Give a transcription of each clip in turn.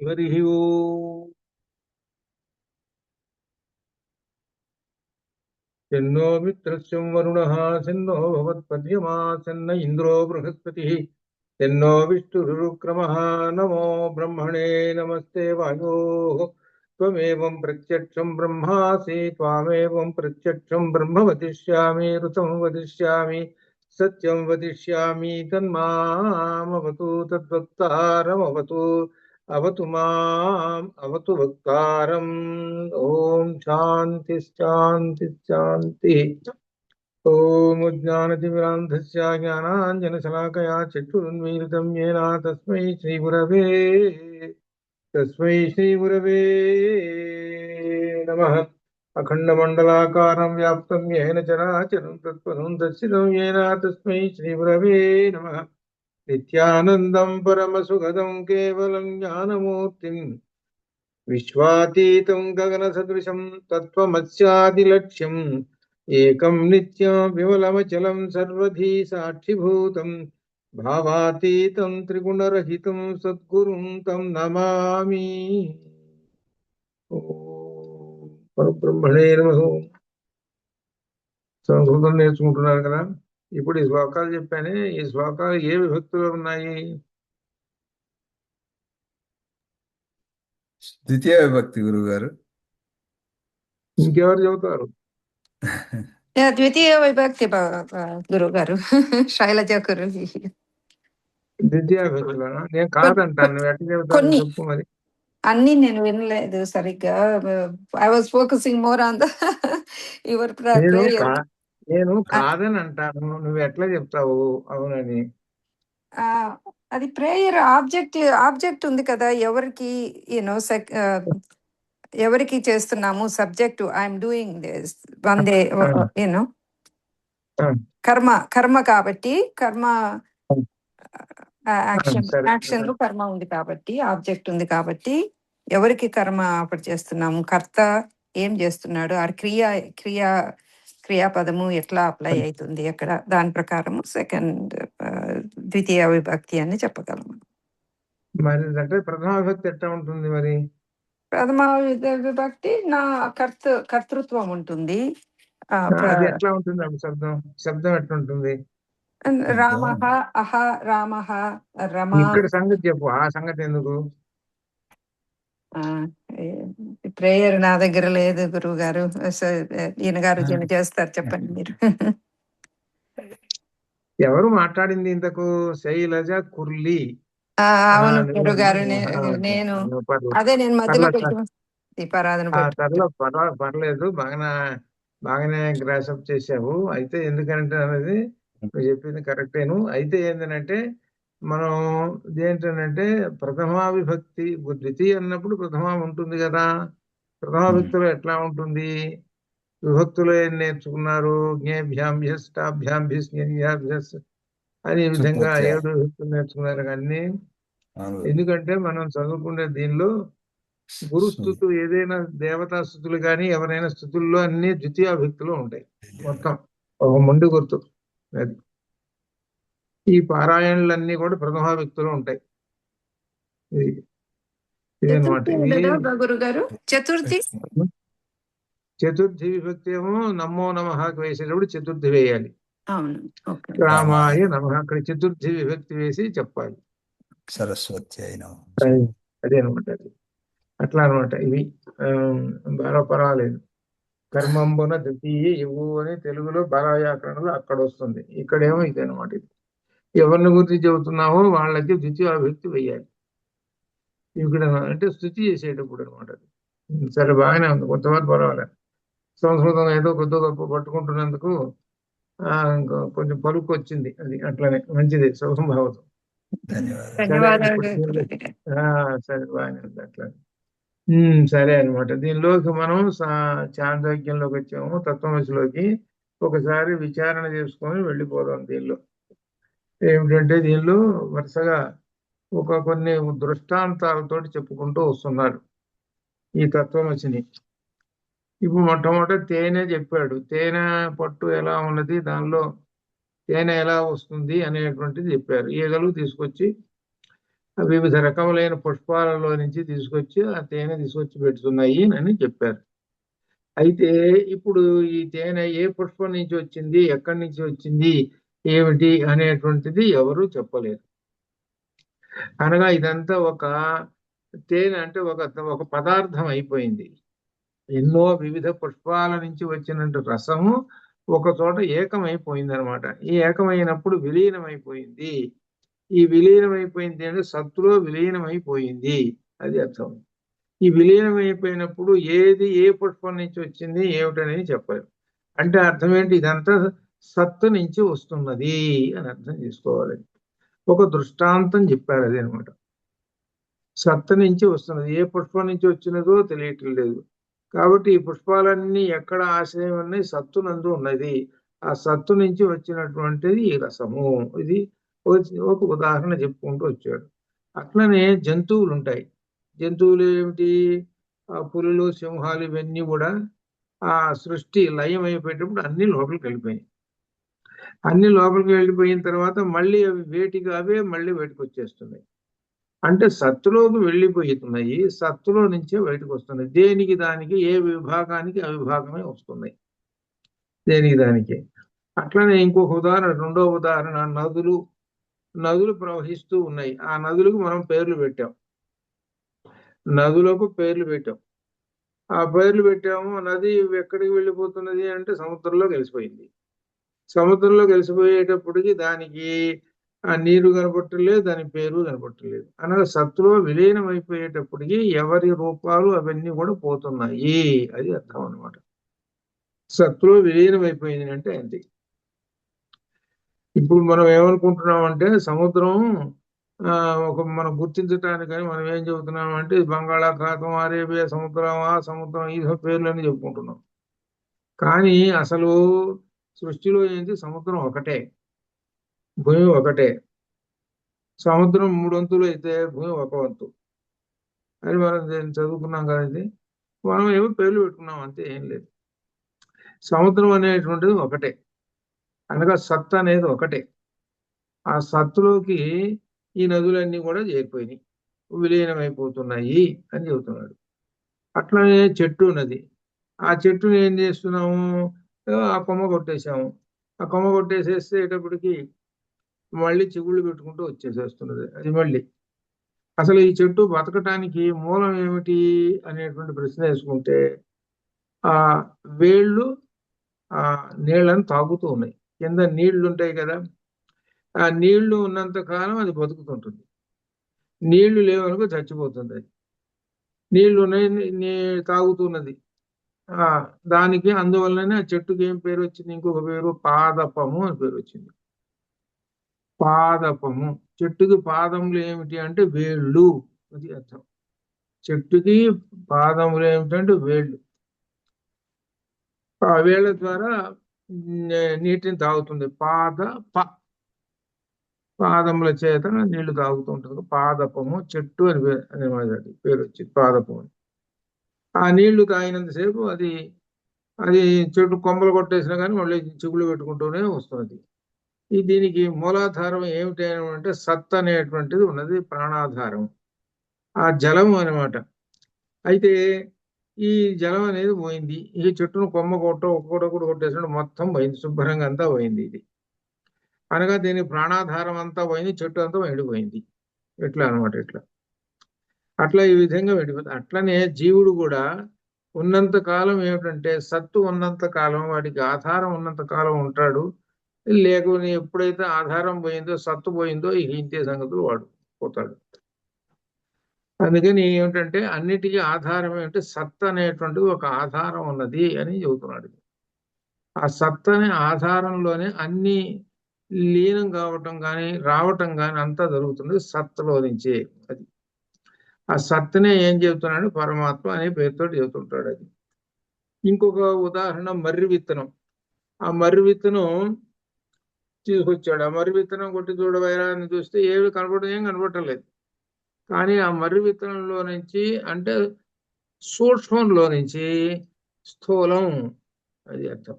హరి ఓం. శన్నో మిత్రస్యం వరుణః శన్నో భవత్పర్యమా శన్న ఇంద్రో బృహస్పతిః శన్నో విష్ణురుక్రమః నమో బ్రహ్మణే నమస్తే వాయోః త్వమేవం ప్రత్యక్షం బ్రహ్మాసి త్వామేవం ప్రత్యక్షం బ్రహ్మ వదిష్యామి ఋతం వదిష్యామి సత్యం వదిష్యామి తన్మామవతు తద్వక్తారమవతు అవతు మాం అవతు వక్తారం. ఓం శాంతి శాంతి శాంతి. ఓం జ్ఞానతిమిరాంధస్య జ్ఞానాంజనశలాకయా చక్షురున్మీలితం యేన తస్మై శ్రీగురవే నమః. అఖండమండలాకారం వ్యాప్తం యేన చరాచరం తత్పదం దర్శితం యేన తస్మై శ్రీగురవే నమః. నిత్యానందం పరమసుఖదం కేవలం జ్ఞానమూర్తిం విశ్వాతీతం గగన సదృశం తత్వమస్యాదిలక్ష్యం ఏకం నిత్యం విమలమచలం సర్వధీ సాక్షిభూతం భావాతీతం త్రిగుణరహితం సద్గురుం తం నమామి. ఓం పరబ్రహ్మణే నమః. సంస్కృతం నేర్చుకుంటున్నారు కదా. ఇప్పుడు ఈ శ్లోకాలు చెప్పానే, ఈ శ్లోకాలు ఏ విభక్తులు ఉన్నాయి? ద్వితీయ విభక్తి గురువు గారు. ఇంకెవరు చెబుతారు? ద్వితీయ విభక్తి గురువు గారు. శైలజ గురు. ద్వితీయ విభక్తులనా? నేను కాదంటాను, నువ్వు ఎట్లా చెబుతావు చెప్పు మరి. అన్ని నేను వినలేదు సరిగ్గా. I was focusing more on the your prayer. నేను కాదని అంటాను, నువ్వు ఎట్లా చెప్తావు అవునని? అది ప్రేయర్ ఆబ్జెక్ట్ ఉంది కదా, ఎవరికి యూనో ఎవరికి చేస్తున్నాము, subject I'm doing this one day you know కర్మ కాబట్టి కర్మ యాక్షన్ లో కర్మ ఉంది కాబట్టి ఆబ్జెక్ట్ ఉంది కాబట్టి ఎవరికి కర్మ అప్పుడు చేస్తున్నాము, కర్త ఏం చేస్తున్నాడు, ఆ క్రియాపదము ఎట్లా అప్లై అవుతుంది అక్కడ, దాని ప్రకారము సెకండ్ ద్వితీయ విభక్తి అని చెప్పగలము. మరి అంటే ప్రథమ విభక్తి ఎట్లా ఉంటుంది మరి? ప్రథమ విభక్తి నా కర్తృత్వం ఉంటుంది. ఎట్లా ఉంటుంది? శబ్దం ఎట్లా ఉంటుంది? రామః అహ రామః రమ. ఇక్కడ సంగతి చెప్పు, ఆ సంగతి ఎందుకు? ప్రేయర్ నా దగ్గర లేదు గురువు గారు. ఈయన గారు చేస్తారు, చెప్పండి మీరు. ఎవరు మాట్లాడింది ఇంతకు? శైలజ కుర్లి. అవును గురువు గారు. నేను అదే నేను మధ్యలో దీపారాధన పర్లేదు, బాగానే గ్రాసప్ చేసావు. అయితే ఎందుకంటే అనేది నువ్వు చెప్పింది కరెక్టేను. అయితే ఏంటంటే మనం ఏంటంటే ప్రథమా విభక్తి ద్వితీయ అన్నప్పుడు ప్రథమ ఉంటుంది కదా. ప్రథమా విభక్తిలో ఎట్లా ఉంటుంది? విభక్తులు ఏం నేర్చుకున్నారు? జ్ఞేభ్యాంభ్యస్ టాభ్యాంభ్యస్ జ్ఞేభ్యాభ్యస్ అని ఈ విధంగా 7 విభక్తులు నేర్చుకున్నారు. కానీ ఎందుకంటే మనం చదువుకునే దీనిలో గురు స్థుతులు, ఏదైనా దేవతా స్థుతులు కానీ ఎవరైనా స్థుతుల్లో అన్ని ద్వితీయ విభక్తిలో ఉంటాయి. మొత్తం ఒక మొండి గుర్తు. ఈ పారాయణలన్నీ కూడా ప్రథమా విభక్తిలో ఉంటాయి. ఇదన్నమాట. గురుగారు చతుర్థి విభక్తి ఏమో నమో నమఃకి వేసేటప్పుడు చతుర్థి వేయాలి. అవును, రామాయ నమః అక్కడ చతుర్థి విభక్తి వేసి చెప్పాలి. సరస్వతి అదేనమాట. అది అట్లా అనమాట. ఇవి బాగా పర్వాలేదు. కర్మంబున ద్వితీయ ఇవ్వు అని తెలుగులో బాలవ్యాకరణలో అక్కడ వస్తుంది. ఇక్కడేమో ఇదనమాట. ఇది ఎవరిని గురించి చెబుతున్నామో వాళ్ళకి ద్వితీయ విభక్తి వేయాలి ఇక్కడ, అంటే స్థుతి చేసేటప్పుడు అనమాట. సరే, బాగానే ఉంది, కొంతమంది పర్వాలేదు. సంస్కృతం ఏదో కొద్ది గొప్ప పట్టుకుంటున్నందుకు కొంచెం పలుకు వచ్చింది. అది అట్లనే మంచిది. శుభం భావతం. సరే, బాగానే ఉంది అట్లా. సరే అనమాట. దీనిలోకి మనం చాంద్రోగ్యంలోకి వచ్చాము, తత్వమసిలోకి. ఒకసారి విచారణ చేసుకొని వెళ్ళిపోదాం. దీనిలో ఏమిటంటే దీనిలో వరుసగా కొన్ని దృష్టాంతాలతోటి చెప్పుకుంటూ వస్తున్నారు ఈ తత్వమసిని. ఇప్పుడు మొట్టమొదట తేనె చెప్పాడు. తేనె పట్టు ఎలా ఉన్నది, దానిలో తేనె ఎలా వస్తుంది అనేటువంటిది చెప్పారు. ఈగలు తీసుకొచ్చి వివిధ రకములైన పుష్పాలలో నుంచి తీసుకొచ్చి ఆ తేనె తీసుకొచ్చి పెడుతున్నాయి అని చెప్పారు. అయితే ఇప్పుడు ఈ తేనె ఏ పుష్పం నుంచి వచ్చింది, ఎక్కడి నుంచి వచ్చింది, ఏమిటి అనేటువంటిది ఎవరు చెప్పలేరు. అనగా ఇదంతా ఒక తేనె అంటే ఒక పదార్థం అయిపోయింది. ఎన్నో వివిధ పుష్పాల నుంచి వచ్చినట్టు రసము ఒక చోట ఏకమైపోయింది అనమాట. ఈ ఏకమైనప్పుడు విలీనమైపోయింది. ఈ విలీనమైపోయింది అంటే సత్తులో విలీనమైపోయింది, అది అర్థం. ఈ విలీనమైపోయినప్పుడు ఏది ఏ పుష్పం నుంచి వచ్చింది ఏమిటనేది చెప్పారు. అంటే అర్థం ఏంటి, ఇదంతా సత్తు నుంచి వస్తున్నది అని అర్థం చేసుకోవాలి. ఒక దృష్టాంతం చెప్పారు అది అనమాట. సత్తు నుంచి వస్తున్నది, ఏ పుష్పం నుంచి వచ్చినదో తెలియటం లేదు. కాబట్టి ఈ పుష్పాలన్నీ ఎక్కడ ఆశ్రయం ఉన్నాయి, సత్తునందు ఉన్నది. ఆ సత్తు నుంచి వచ్చినటువంటిది ఈ రసము. ఇది ఒక ఉదాహరణ చెప్పుకుంటూ వచ్చాడు. అట్లనే జంతువులు ఉంటాయి. జంతువులు ఏమిటి, పులులు, సింహాలు, ఇవన్నీ కూడా ఆ సృష్టి లయం అయిపోయేటప్పుడు అన్ని లోపలికి వెళ్ళిపోయాయి. అన్ని లోపలికి వెళ్ళిపోయిన తర్వాత మళ్ళీ అవి వేటికి అవే మళ్ళీ బయటకు వచ్చేస్తున్నాయి. అంటే సత్తులోకి వెళ్ళిపోతున్నాయి, సత్తులో నుంచే బయటకు వస్తున్నాయి. దేనికి దానికి, ఏ విభాగానికి అవిభాగమే వస్తున్నాయి, దేనికి దానికి. అట్లనే ఇంకొక ఉదాహరణ, రెండో ఉదాహరణ, నదులు ప్రవహిస్తూ ఉన్నాయి. ఆ నదులకు మనం పేర్లు పెట్టాం. నదులకు పేర్లు పెట్టాం. ఆ పేర్లు పెట్టాము. నది ఎక్కడికి వెళ్ళిపోతున్నది అంటే సముద్రంలో కలిసిపోయింది. సముద్రంలో కలిసిపోయేటప్పటికి దానికి ఆ నీరు కనపట్టలేదు, దాని పేరు కనపట్టలేదు. అనగా సత్తులో విలీనం అయిపోయేటప్పటికి ఎవరి రూపాలు అవన్నీ కూడా పోతున్నాయి, అది అర్థం అనమాట. సత్తులో విలీనం అయిపోయింది అంటే అంతే. ఇప్పుడు మనం ఏమనుకుంటున్నాం అంటే సముద్రం మనం గుర్తించటానికని మనం ఏం చెబుతున్నాం అంటే బంగాళాఖాతం, అరేబియా సముద్రం, ఆ సముద్రం, ఈ పేర్లని చెప్పుకుంటున్నాం. కానీ అసలు సృష్టిలో ఏంటి, సముద్రం ఒకటే, భూమి ఒకటే. సముద్రం 3 వంతులు అయితే భూమి 1 వంతు అని మనం చదువుకున్నాం కదండి. మనం ఏమో పేర్లు పెట్టుకున్నాం అంతే, ఏం లేదు. సముద్రం అనేటువంటిది ఒకటే, అనగా సత్తు అనేది ఒకటే. ఆ సత్తులోకి ఈ నదులన్నీ కూడా చేరిపోయినాయి, విలీనమైపోతున్నాయి అని చెబుతున్నాడు. అట్లనే చెట్టు ఉన్నది. ఆ చెట్టుని ఏం చేస్తున్నాము, ఆ కొమ్మ కొట్టేసాము. ఆ కొమ్మ కొట్టేసేసేటప్పటికి మళ్ళీ చిగుళ్ళు పెట్టుకుంటూ వచ్చేసేస్తున్నది అది మళ్ళీ. అసలు ఈ చెట్టు బతకటానికి మూలం ఏమిటి అనేటువంటి ప్రశ్న వేసుకుంటే ఆ వేళ్ళు ఆ నీళ్ళని తాగుతూ ఉన్నాయి. కింద నీళ్లు ఉంటాయి కదా, ఆ నీళ్లు ఉన్నంత కాలం అది బతుకుతుంటుంది. నీళ్లు లేవనుకో చచ్చిపోతుంది అది. నీళ్లు ఉన్నాయి, తాగుతున్నది. దానికి అందువల్లనే ఆ చెట్టుకి ఏం పేరు వచ్చింది, ఇంకొక పేరు పాదపము అని పేరు వచ్చింది. పాదపము. చెట్టుకి పాదములు ఏమిటి అంటే వేళ్ళు, అది అర్థం. చెట్టుకి పాదములు ఏమిటంటే వేళ్ళు. ఆ వేళ్ల ద్వారా నీటిని తాగుతుంది. పాదముల చేత నీళ్లు తాగుతూ ఉంటుంది. పాదపము, చెట్టు అని పేరు వచ్చింది, పాదపము. ఆ నీళ్లు తాగినంతసేపు అది చెట్టు కొమ్మలు కొట్టేసినా కానీ మళ్ళీ చిగుళ్ళు పెట్టుకుంటూనే వస్తున్నది. దీనికి మూలాధారం ఏమిటి అంటే సత్ అనేటువంటిది ఉన్నది, ప్రాణాధారం, ఆ జలం అనమాట. అయితే ఈ జలం అనేది పోయింది. ఈ చెట్టును కొమ్మ ఒక్కొక్కటి కొట్టేసినట్టు మొత్తం పోయింది, శుభ్రంగా అంతా పోయింది. ఇది అనగా దీని ప్రాణాధారం అంతా పోయింది, చెట్టు అంతా ఎండిపోయింది. ఎట్లా అనమాట, ఇట్లా అట్లా ఈ విధంగా ఎండిపోతుంది. అట్లనే జీవుడు కూడా ఉన్నంత కాలం ఏమిటంటే సత్తు ఉన్నంత కాలం, వాడికి ఆధారం ఉన్నంత కాలం ఉంటాడు. లేకపోతే ఎప్పుడైతే ఆధారం పోయిందో, సత్తు పోయిందో, ఇక ఇంతే సంగతులు, వాడు పోతాడు. అందుకని ఏమిటంటే అన్నిటికీ ఆధారం ఏమిటంటే సత్ అనేటువంటిది ఒక ఆధారం ఉన్నది అని చెబుతున్నాడు. ఆ సత్ అనే ఆధారంలోనే అన్ని లీనం కావటం కానీ రావటం కానీ అంతా జరుగుతుంది సత్తులో నుంచే. అది ఆ సత్తునే ఏం చెబుతున్నాడు, పరమాత్మ అనే పేరుతో చెబుతుంటాడు. అది ఇంకొక ఉదాహరణ మర్రి విత్తనం. ఆ మర్రి విత్తనం తీసుకొచ్చాడు. ఆ మర్రి విత్తనం కొట్టి చూడవైరా అని చూస్తే ఏం కనపడలేదు. కానీ ఆ మర్రి విత్తనంలో నుంచి అంటే సూక్ష్మంలో నుంచి స్థూలం, అది అర్థం.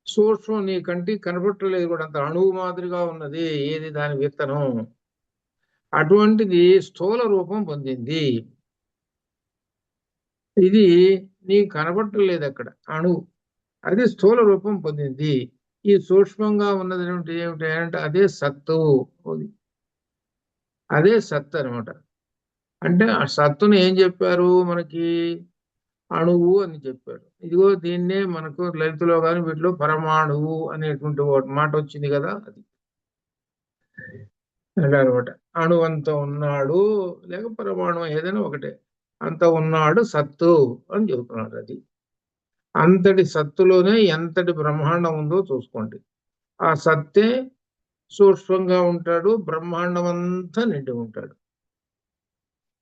సూక్ష్మం నీ కంటికి కనపట్టలేదు కూడా, అంత అణువు మాదిరిగా ఉన్నది ఏది, దాని విత్తనం. అటువంటిది స్థూల రూపం పొందింది. ఇది నీకు కనబట్టలేదు అక్కడ అణువు, అది స్థూల రూపం పొందింది. ఈ సూక్ష్మంగా ఉన్నది ఏమిటి అంటే అదే సత్తు, అదే సత్తు అనమాట. అంటే ఆ సత్తును ఏం చెప్పారు మనకి? అణువు అని చెప్పారు. ఇదిగో దీన్నే మనకు లలితలో కానీ వీటిలో పరమాణువు అనేటువంటి మాట వచ్చింది కదా, అది అనమాట. అణు అంత ఉన్నాడు, లేక పరమాణు ఏదైనా ఒకటే, అంత ఉన్నాడు సత్తు అని చెబుతున్నాడు. అది అంతటి సత్తులోనే ఎంతటి బ్రహ్మాండం ఉందో చూసుకోండి. ఆ సత్తే సూక్ష్మంగా ఉంటాడు, బ్రహ్మాండం అంతా నిండి ఉంటాడు.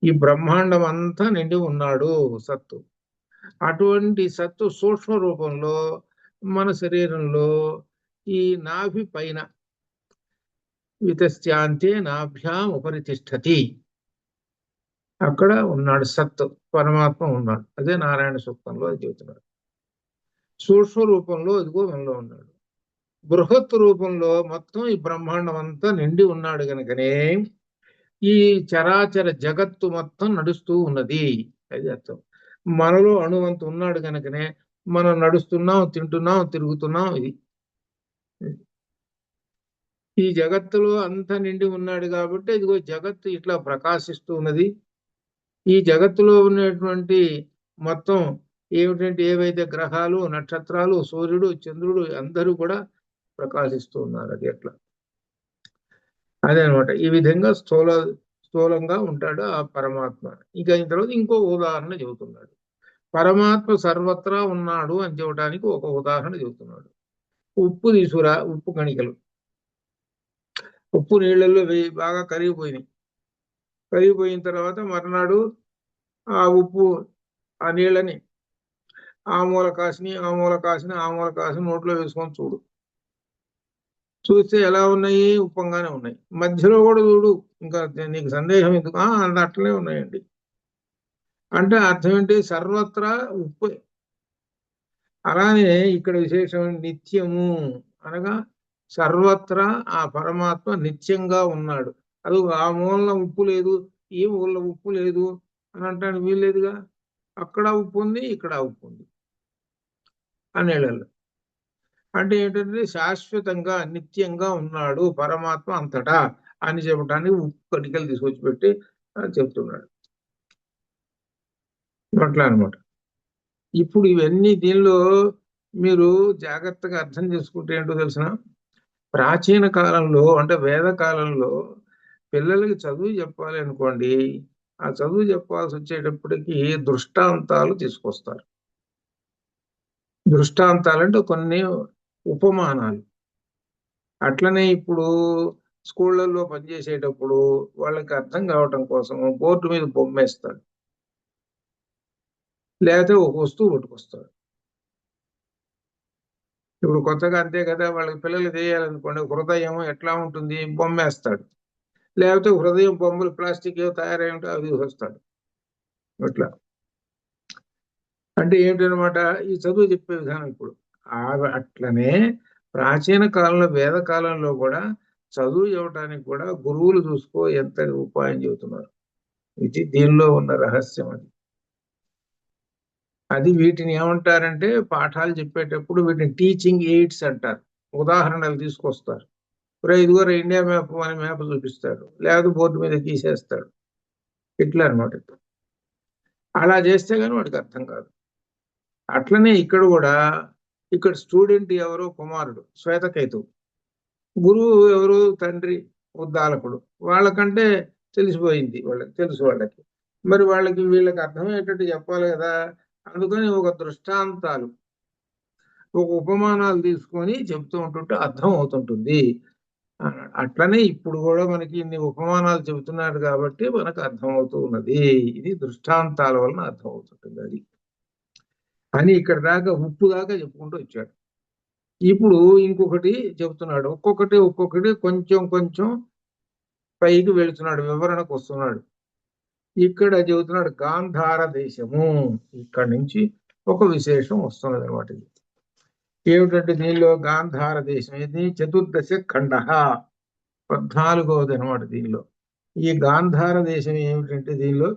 ఈ బ్రహ్మాండం అంతా నిండి ఉన్నాడు సత్తు. అటువంటి సత్తు సూక్ష్మ రూపంలో మన శరీరంలో ఈ నాభి పైన వితశ్చాంతే నాభ్యాం ఉపరితిష్టతి, అక్కడ ఉన్నాడు సత్తు, పరమాత్మ ఉన్నాడు. అదే నారాయణ సూక్తంలో అది చెబుతున్నాడు. సూక్ష్మ రూపంలో ఇదిగో మనలో ఉన్నాడు. బృహత్ రూపంలో మొత్తం ఈ బ్రహ్మాండం అంతా నిండి ఉన్నాడు కనుకనే ఈ చరాచర జగత్తు మొత్తం నడుస్తూ ఉన్నది. అది అర్థం. మనలో అణువంత ఉన్నాడు కనుకనే మనం నడుస్తున్నాం, తింటున్నాం, తిరుగుతున్నాం. ఇది ఈ జగత్తులో అంతా నిండి ఉన్నాడు కాబట్టి ఇదిగో జగత్తు ఇట్లా ప్రకాశిస్తూ ఉన్నది. ఈ జగత్తులో ఉన్నటువంటి మొత్తం ఏమిటంటే ఏవైతే గ్రహాలు, నక్షత్రాలు, సూర్యుడు, చంద్రుడు అందరూ కూడా ప్రకాశిస్తూ ఉన్నారు. అది ఎట్లా, అదే అనమాట. ఈ విధంగా స్థూలంగా ఉంటాడు ఆ పరమాత్మ. ఇంకా అయిన తర్వాత ఇంకో ఉదాహరణ చెబుతున్నాడు. పరమాత్మ సర్వత్రా ఉన్నాడు అని చెప్పడానికి ఒక ఉదాహరణ చెబుతున్నాడు. ఉప్పు తీసుకురా, ఉప్పు కణికలు ఉప్పు నీళ్ళల్లో బాగా కరిగిపోయినాయి. కరిగిపోయిన తర్వాత మర్నాడు ఆ ఉప్పు ఆ నీళ్ళని ఆ మూల కాసిని ఆ మూల కాసిని ఆ మూల కాసిని నోట్లో వేసుకొని చూడు. చూస్తే ఎలా ఉన్నాయి? ఉప్పంగానే ఉన్నాయి. మధ్యలో కూడా చూడు, ఇంకా నీకు సందేహం ఎందుకు? అంత అట్లనే ఉన్నాయండి. అంటే అర్థం ఏంటి? సర్వత్రా ఉప్పు. అలానే ఇక్కడ విశేషం నిత్యము అనగా సర్వత్రా ఆ పరమాత్మ నిత్యంగా ఉన్నాడు. అది ఆ మూలన ఉప్పు లేదు, ఈ మూలన ఉప్పు లేదు అని అంటానికి వీల్లేదుగా. అక్కడ ఉప్పు ఉంది, ఇక్కడ ఉప్పు ఉంది ఆ నీళ్ళల్లో. అంటే ఏంటంటే శాశ్వతంగా నిత్యంగా ఉన్నాడు పరమాత్మ అంతటా అని చెప్పడానికి ఉప్పు కణికలు తీసుకొచ్చి పెట్టి చెప్తున్నాడు అట్లా అనమాట. ఇప్పుడు ఇవన్నీ దీనిలో మీరు జాగ్రత్తగా అర్థం చేసుకుంటే ఏంటో తెలిసిన, ప్రాచీన కాలంలో అంటే వేద కాలంలో పిల్లలకి చదువు చెప్పాలి అనుకోండి, ఆ చదువు చెప్పాల్సి వచ్చేటప్పటికి దృష్టాంతాలు తీసుకొస్తారు. దృష్టాంతాలంటే కొన్ని ఉపమానాలు. అట్లనే ఇప్పుడు స్కూళ్ళల్లో పనిచేసేటప్పుడు వాళ్ళకి అర్థం కావటం కోసం బోర్డు మీద బొమ్మేస్తాడు, లేకపోతే ఒక వస్తువు పట్టుకొస్తాడు. ఇప్పుడు కొత్తగా అంతే కదా, వాళ్ళకి పిల్లలు చేయాలనుకోండి, హృదయం ఎట్లా ఉంటుంది బొమ్మేస్తాడు, లేకపోతే హృదయం బొమ్మలు ప్లాస్టిక్ ఏవో తయారై ఉంటే అవి వస్తాడు. అట్లా అంటే ఏమిటనమాట ఈ చదువు చెప్పే విధానం. ఇప్పుడు అట్లనే ప్రాచీన కాలంలో వేద కాలంలో కూడా చదువు చెప్పడానికి కూడా గురువులు చూసుకో ఎంత ఉపాయం చెబుతున్నారు. ఇది దీనిలో ఉన్న రహస్యం. అది వీటిని ఏమంటారంటే పాఠాలు చెప్పేటప్పుడు వీటిని టీచింగ్ ఎయిడ్స్ అంటారు. ఉదాహరణలు తీసుకొస్తారు. ఇదిగోరా ఇండియా మ్యాప్ అని మ్యాప్ చూపిస్తాడు, లేకపోతే బోర్డు మీద గీసేస్తాడు. ఇట్లా అనమాట. అలా చేస్తే కానీ వాడికి అర్థం కాదు. అట్లనే ఇక్కడ కూడా, ఇక్కడ స్టూడెంట్ ఎవరు? కుమారుడు శ్వేతకేతువు. గురువు ఎవరు? తండ్రి ఉద్దాలకుడు. వాళ్ళకంటే తెలిసిపోయింది, వాళ్ళకి తెలుసు వాళ్ళకి. మరి వాళ్ళకి వీళ్ళకి అర్థమయ్యేటట్టు చెప్పాలి కదా. అందుకని ఒక దృష్టాంతాలు, ఒక ఉపమానాలు తీసుకొని చెప్తూ ఉంటుంటే అర్థం అవుతుంటుంది. అట్లనే ఇప్పుడు కూడా మనకి ఇన్ని ఉపమానాలు చెబుతున్నారు కాబట్టి మనకు అర్థం అవుతూ ఉన్నది. ఇది దృష్టాంతాల వలన అర్థం అవుతుంటుంది. అది అని ఇక్కడ దాకా ఉప్పు దాకా చెప్పుకుంటూ వచ్చాడు. ఇప్పుడు ఇంకొకటి చెబుతున్నాడు. ఒక్కొక్కటి కొంచెం కొంచెం పైకి వెళుతున్నాడు, వివరణకు వస్తున్నాడు. ఇక్కడ చెబుతున్నాడు గాంధార దేశము. ఇక్కడి నుంచి ఒక విశేషం వస్తున్నది అనమాట. ఏమిటంటే దీనిలో గాంధార దేశం ఇది చతుర్దశ ఖండ, 14వది అనమాట దీనిలో. ఈ గాంధార దేశం ఏమిటంటే దీనిలో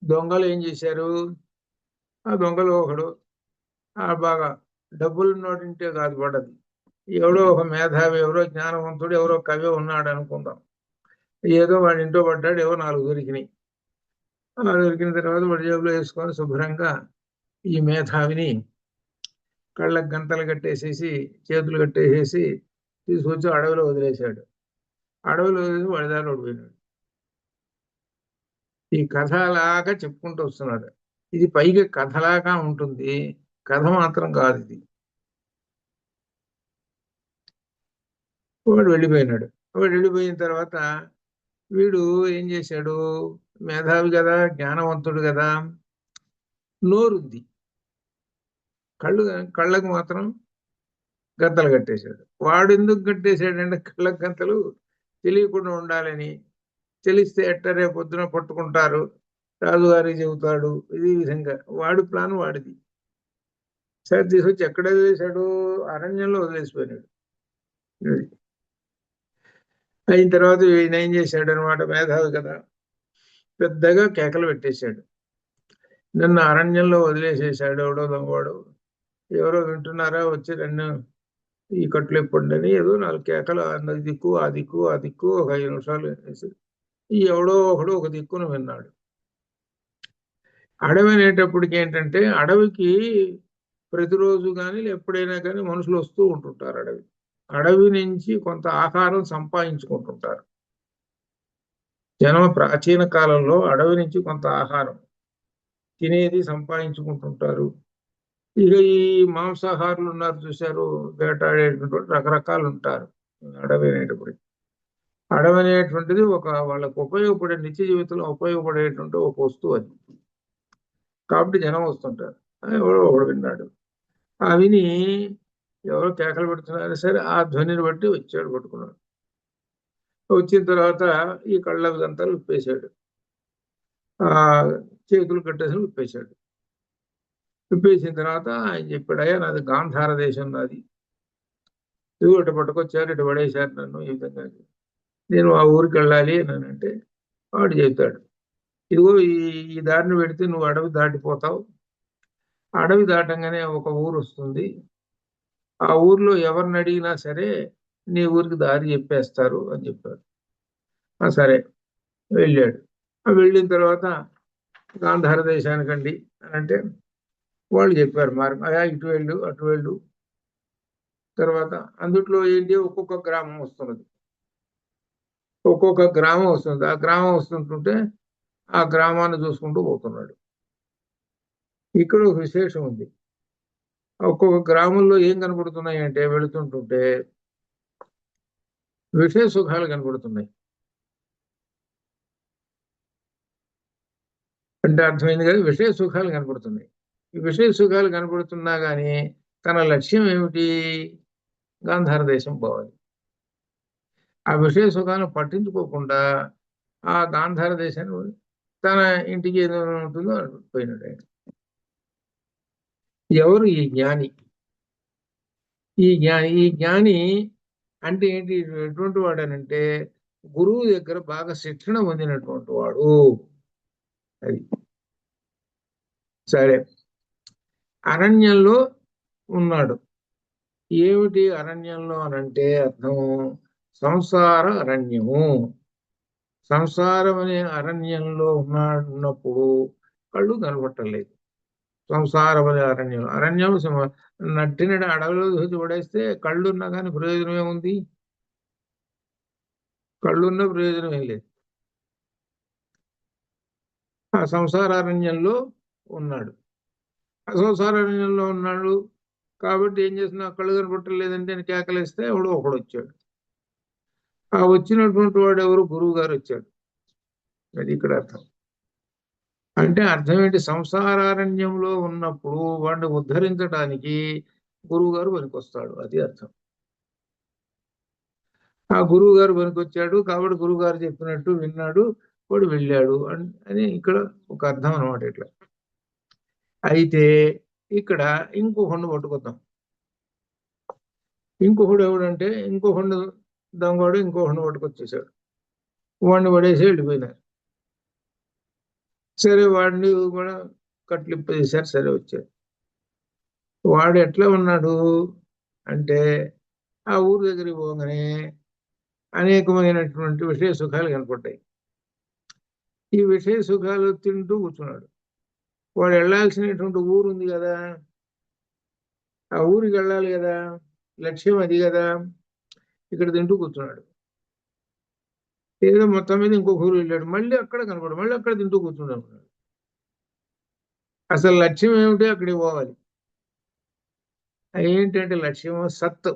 దొంగలు ఏం చేశారు? ఆ దొంగలు ఒకడు బాగా డబ్బులున్నోడింటే కాదు పడ్డది. ఎవరో ఒక మేధావి, ఎవరో జ్ఞానవంతుడు, ఎవరో కవి ఉన్నాడు అనుకుందాం. ఏదో వాడి ఇంట్లో పడ్డాడు, ఏవో 4 దొరికినాయి. దొరికిన తర్వాత వాడి జేబులో వేసుకొని శుభ్రంగా ఈ మేధావిని కళ్ళకు గంతలు కట్టేసేసి, చేతులు కట్టేసేసి తీసుకొచ్చి అడవిలో వదిలేశాడు. అడవిలో వదిలేసి వాడి దారిలో పోయినాడు. ఈ కథలాగా చెప్పుకుంటూ వస్తున్నాడు. ఇది పైగా కథలాగా ఉంటుంది, కథ మాత్రం కాదు ఇది. వాడు వెళ్ళిపోయినాడు. వాడు వెళ్ళిపోయిన తర్వాత వీడు ఏం చేశాడు? మేధావి కదా, జ్ఞానవంతుడు కదా, నోరుంది, కళ్ళకు మాత్రం గంతలు కట్టేశాడు. వాడు ఎందుకు కట్టేశాడంటే కళ్ళకు గంతలు తెలియకుండా ఉండాలని. తెలిస్తే ఎట్ట రేపు పొద్దున పట్టుకుంటారు, రాజుగారికి చెబుతాడు, ఇది విధంగా వాడి ప్లాన్ వాడిది. సరే తీసుకొచ్చి ఎక్కడ వదిలేశాడు? అరణ్యంలో వదిలేసిపోయినాడు. అయిన తర్వాత ఈయన ఏం చేశాడు అనమాట, మేధావి కదా, పెద్దగా కేకలు పెట్టేశాడు. నన్ను అరణ్యంలో వదిలేసేసాడు ఎవడో దొంగవాడు, ఎవరో వింటున్నారా, వచ్చి నన్ను ఈ కట్లు ఎప్పుడని ఏదో 4 కేకలు, ఆ దిక్కు ఆ దిక్కు ఆ దిక్కు ఒక 5 నిమిషాలు వేసి ఈ ఎవడో ఒకడు ఒక దిక్కును విన్నాడు. అడవి అనేటప్పటికి ఏంటంటే, అడవికి ప్రతిరోజు కానీ ఎప్పుడైనా కానీ మనుషులు వస్తూ ఉంటుంటారు. అడవి నుంచి కొంత ఆహారం సంపాదించుకుంటుంటారు జనం. ప్రాచీన కాలంలో అడవి నుంచి కొంత ఆహారం తినేది సంపాదించుకుంటుంటారు. ఇక ఈ మాంసాహారులు ఉన్నారు చూశారు, వేటాడేటువంటి రకరకాలు ఉంటారు. అడవి అనేటప్పటికి, అడవి అనేటువంటిది ఒక వాళ్ళకు ఉపయోగపడే, నిత్య జీవితంలో ఉపయోగపడేటువంటి ఒక వస్తువు అది. కాబట్టి జనం వస్తుంటారు. ఎవరో ఒకడు విన్నాడు. ఆ విని ఎవరో కేకలు పెడుతున్నారు, సరే ఆ ధ్వనిని బట్టి వచ్చాడు, పట్టుకున్నాడు. వచ్చిన తర్వాత ఈ కళ్ళ గంతలు విప్పేశాడు, ఆ చేతులు కట్టేసి విప్పేశాడు. విప్పేసిన తర్వాత ఆయన చెప్పాడు, అయ్యా నాది గాంధార దేశం, నాది, ఇటు పట్టుకొచ్చారు, ఇటు పడేశారు నన్ను, ఈ విధంగా నేను ఆ ఊరికి వెళ్ళాలి అని అంటే వాడు చెబుతాడు, ఇదిగో ఈ దారిని పెడితే నువ్వు అడవి దాటిపోతావు, అడవి దాటంగానే ఒక ఊరు వస్తుంది, ఆ ఊర్లో ఎవరిని అడిగినా సరే నీ ఊరికి దారి చెప్పేస్తారు అని చెప్పారు. సరే వెళ్ళాడు. వెళ్ళిన తర్వాత గాంధార దేశానికండి అని అంటే వాళ్ళు చెప్పారు మార్గం, అయా ఇటు వెళ్ళు అటు వెళ్ళు. తర్వాత అందుట్లో ఏంటి, ఒక్కొక్క గ్రామం వస్తున్నది, ఒక్కొక్క గ్రామం వస్తుంది. ఆ గ్రామం వస్తుంటుంటే ఆ గ్రామాన్ని చూసుకుంటూ పోతున్నాడు. ఇక్కడ ఒక విశేషం ఉంది. ఒక్కొక్క గ్రామంలో ఏం కనబడుతున్నాయి అంటే, వెళుతుంటుంటే విషయ సుఖాలు కనబడుతున్నాయి. అంటే అర్థమైంది కదా, విషయ సుఖాలు కనబడుతున్నాయి. ఈ విషయ సుఖాలు కనబడుతున్నా కానీ తన లక్ష్యం ఏమిటి? గాంధార దేశం పోవాలి. ఆ విషయ సుఖాలను పట్టించుకోకుండా ఆ గాంధార దేశాన్ని తన ఇంటికి ఏదో ఉంటుందో పోయినాడు ఆయన. ఎవరు ఈ జ్ఞాని? ఈ జ్ఞాని అంటే ఏంటి, ఎటువంటి వాడు అని అంటే, గురువు దగ్గర బాగా శిక్షణ పొందినటువంటి వాడు. అది సరే. అరణ్యంలో ఉన్నాడు. ఏమిటి అరణ్యంలో అనంటే అర్థం, సంసార అరణ్యము. సంసారం అనే అరణ్యంలో ఉన్నప్పుడు కళ్ళు కనబట్టలేదు. సంసారం అనే అరణ్యం నట్టిన అడవిలో దూచి పడేస్తే కళ్ళున్నా కానీ ప్రయోజనమే ఉంది? కళ్ళున్న ప్రయోజనం ఏం లేదు. ఆ సంసారారణ్యంలో ఉన్నాడు. ఆ సంసారారణ్యంలో ఉన్నాడు కాబట్టి ఏం చేస్తున్నా, కళ్ళు కనపట్టలేదంటే అని కేకలేస్తే ఎవడో ఒకడు వచ్చాడు. ఆ వచ్చినటువంటి వాడు ఎవరు? గురువు గారు వచ్చాడు. అది ఇక్కడ అర్థం. అంటే అర్థం ఏంటి, సంసారారణ్యంలో ఉన్నప్పుడు వాడిని ఉద్ధరించడానికి గురువు గారు పనికొస్తాడు, అది అర్థం. ఆ గురువు గారు పనికొచ్చాడు కాబట్టి గురువు గారు చెప్పినట్టు విన్నాడు, వాడు వెళ్ళాడు అని ఇక్కడ ఒక అర్థం అనమాట. ఇట్లా అయితే ఇక్కడ ఇంకొకడు పట్టుకొద్దాం. ఇంకొకడు ఎవడంటే, ఇంకొకడు దొంగవాడు ఇంకొకడు పట్టుకొచ్చేసాడు. వాడిని పడేసి వెళ్ళిపోయినారు. సరే వాడిని కూడా కట్లిప్పేశారు. సరే వచ్చారు. వాడు ఎట్లా ఉన్నాడు అంటే ఆ ఊరు దగ్గరికి పోగానే అనేకమైనటువంటి విషయ సుఖాలు కనపడ్డాయి. ఈ విషయ సుఖాలు తింటూ కూర్చున్నాడు. వాడు వెళ్ళాల్సినటువంటి ఊరు ఉంది కదా, ఆ ఊరికి వెళ్ళాలి కదా, లక్ష్యం అది కదా. ఇక్కడ తింటూ కూర్చున్నాడు. ఏదో మొత్తం మీద ఇంకొక ఊరు వెళ్ళాడు, మళ్ళీ అక్కడ కనపడు, మళ్ళీ అక్కడ తింటూ కూర్చున్నాడు. అసలు లక్ష్యం ఏమిటి? అక్కడికి పోవాలి. ఏంటంటే లక్ష్యం సత్తు.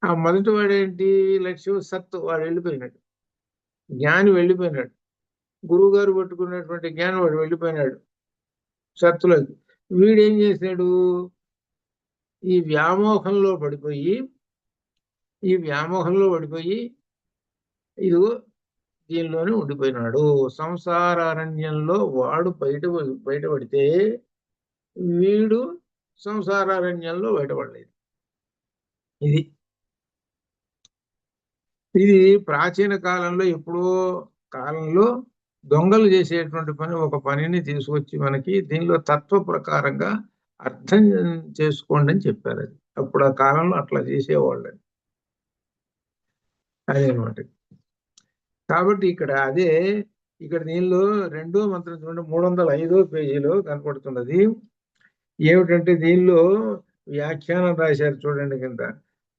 ఆ మొదటి వాడేంటి లక్ష్యం? సత్తు. వాడు వెళ్ళిపోయినాడు, జ్ఞాని వెళ్ళిపోయినాడు. గురువు గారు పట్టుకున్నటువంటి జ్ఞానం వాడు వెళ్ళిపోయినాడు సత్తులోకి. వీడేం చేశాడు? ఈ వ్యామోహంలో పడిపోయి ఇదిగో దీనిలోనే ఉండిపోయినాడు. సంసారారణ్యంలో వాడు బయటపడితే వీడు సంసారారణ్యంలో బయటపడలేదు. ఇది ప్రాచీన కాలంలో ఎప్పుడో కాలంలో దొంగలు చేసేటువంటి పని, ఒక పనిని తీసుకొచ్చి మనకి దీనిలో తత్వ ప్రకారంగా అర్థం చేసుకోండి అని చెప్పారు. అది అప్పుడు ఆ కాలంలో అట్లా చేసేవాళ్ళని అదేనమాట. కాబట్టి ఇక్కడ దీనిలో రెండో మంత్రం చూడండి, 305వ పేజీలో కనపడుతున్నది. ఏమిటంటే దీనిలో వ్యాఖ్యానం రాశారు చూడండి కింద.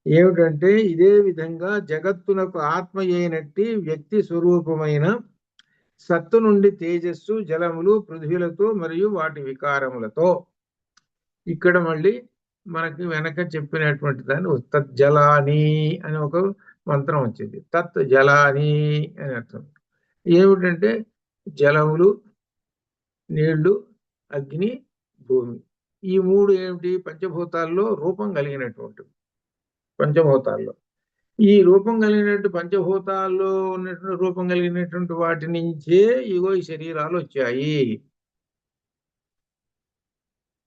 ఏమిటంటే ఇదే విధంగా జగత్తునకు ఆత్మ అయినట్టి వ్యక్తి స్వరూపమైన సత్తు నుండి తేజస్సు, జలములు, పృథ్వీలతో మరియు వాటి వికారములతో. ఇక్కడ మళ్ళీ మనకి వెనక చెప్పినటువంటి దాన్ని తత్ జలాని అని ఒక మంత్రం వచ్చింది. తత్ జలాని అని అర్థం. ఏమిటంటే జలములు, నీళ్లు, అగ్ని, భూమి. ఈ మూడు ఏమిటి? పంచభూతాల్లో రూపం కలిగినటువంటి పంచభూతాల్లో. ఈ రూపం కలిగినట్టు పంచభూతాల్లో ఉన్నటువంటి రూపం కలిగినటువంటి వాటి నుంచే ఇగో ఈ శరీరాలు వచ్చాయి.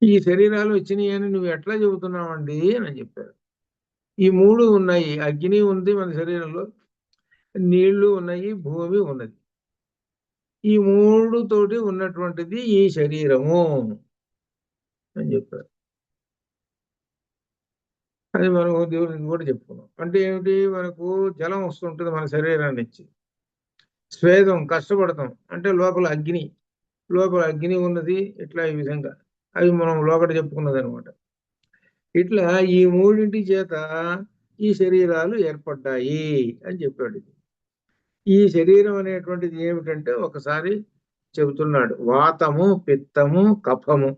ఈ శరీరాలు వచ్చినాయి అని నువ్వు ఎట్లా చెబుతున్నావండి అని చెప్పారు. ఈ మూడు ఉన్నాయి. అగ్ని ఉంది మన శరీరంలో, నీళ్లు ఉన్నాయి, భూమి ఉన్నది. ఈ మూడు తోటి ఉన్నటువంటిది ఈ శరీరము అని చెప్పారు. అది మనం దేవుడికి కూడా చెప్పుకున్నాం. అంటే ఏమిటి? మనకు జలం వస్తుంటుంది మన శరీరాన్ని నుంచి, స్వేదం కష్టపడతాం అంటే లోపల అగ్ని ఉన్నది. ఇట్లా ఈ విధంగా అవి మనం లోపల చెప్పుకున్నది అనమాట. ఇట్లా ఈ మూడింటి చేత ఈ శరీరాలు ఏర్పడ్డాయి అని చెప్పాడు. ఈ శరీరం అనేటువంటిది ఏమిటంటే ఒకసారి చెబుతున్నాడు. వాతము, పిత్తము, కఫము,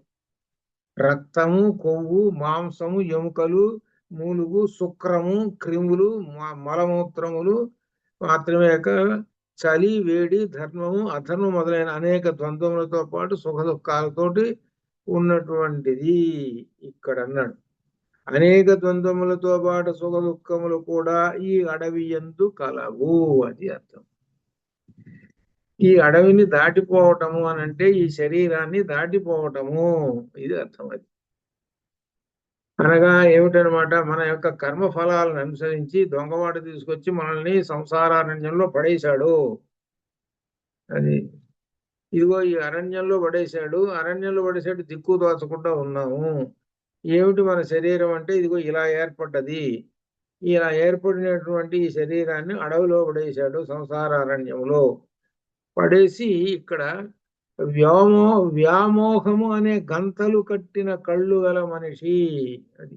రక్తము, కొవ్వు, మాంసము, ఎముకలు, మూలుగు, శుక్రము, క్రిములు, మలమూత్రములు మాత్రమే చలి, వేడి, ధర్మము, అధర్మం మొదలైన అనేక ద్వంద్వములతో పాటు సుఖ దుఃఖాలతోటి ఉన్నటువంటిది ఇక్కడ అన్నాడు. అనేక ద్వంద్వములతో పాటు సుఖ దుఃఖములు కూడా ఈ అడవి యందు కలవు. అది అర్థం. ఈ అడవిని దాటిపోవటము అని అంటే ఈ శరీరాన్ని దాటిపోవటము, ఇది అర్థం. అది అనగా ఏమిటనమాట? మన యొక్క కర్మ ఫలాలను అనుసరించి దొంగవాడు తీసుకొచ్చి మనల్ని సంసారారణ్యంలో పడేశాడు. అది ఇదిగో ఈ అరణ్యంలో పడేశాడు, దిక్కు దోచకుండా ఉన్నాము. ఏమిటి మన శరీరం అంటే? ఇదిగో ఇలా ఏర్పడ్డది. ఇలా ఏర్పడినటువంటి ఈ శరీరాన్ని అడవిలో పడేశాడు, సంసారారణ్యంలో పడేసి ఇక్కడ వ్యామోహము అనే గంతలు కట్టిన కళ్ళు గల మనిషి. అది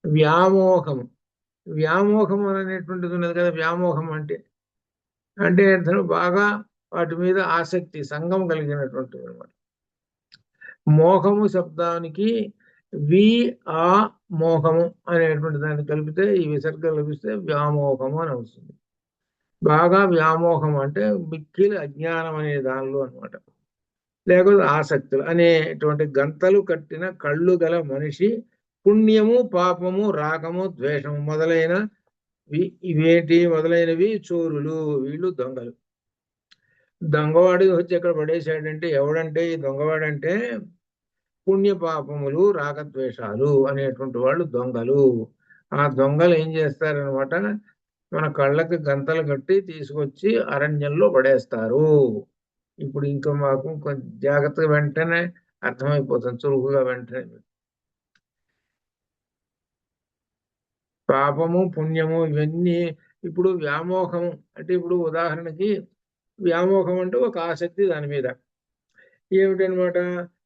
వ్యామోహం అనేటువంటిది ఉన్నది కదా. వ్యామోహం అంటే అతను బాగా వాటి మీద ఆసక్తి, సంఘం కలిగినటువంటిది అనమాట. మోహము శబ్దానికి ఆ మోహము అనేటువంటి దాన్ని కలిపితే, ఈ విసర్గ లభిస్తే వ్యామోహము అని వస్తుంది. బాగా వ్యామోహం అంటే మిక్కిలి అజ్ఞానం అనే దానిలో అనమాట, లేకపోతే ఆసక్తులు అనేటువంటి గంతలు కట్టిన కళ్ళు గల మనిషి. పుణ్యము, పాపము, రాగము, ద్వేషము మొదలైనవి చోరులు. వీళ్ళు దొంగలు. దొంగవాడు వచ్చి ఎక్కడ పడేశాడంటే, ఎవడంటే ఈ దొంగవాడంటే పుణ్య పాపములు, రాగద్వేషాలు అనేటువంటి వాళ్ళు దొంగలు. ఆ దొంగలు ఏం చేస్తారనమాట? మన కళ్ళకి గంతలు కట్టి తీసుకొచ్చి అరణ్యంలో పడేస్తారు. ఇప్పుడు ఇంకా మాకు కొంచెం జాగ్రత్తగా వెంటనే అర్థమైపోతుంది, చురుకుగా వెంటనే. పాపము పుణ్యము ఇవన్నీ ఇప్పుడు వ్యామోహం అంటే, ఇప్పుడు ఉదాహరణకి వ్యామోహం అంటే ఒక ఆసక్తి దాని మీద. ఏమిటనమాట,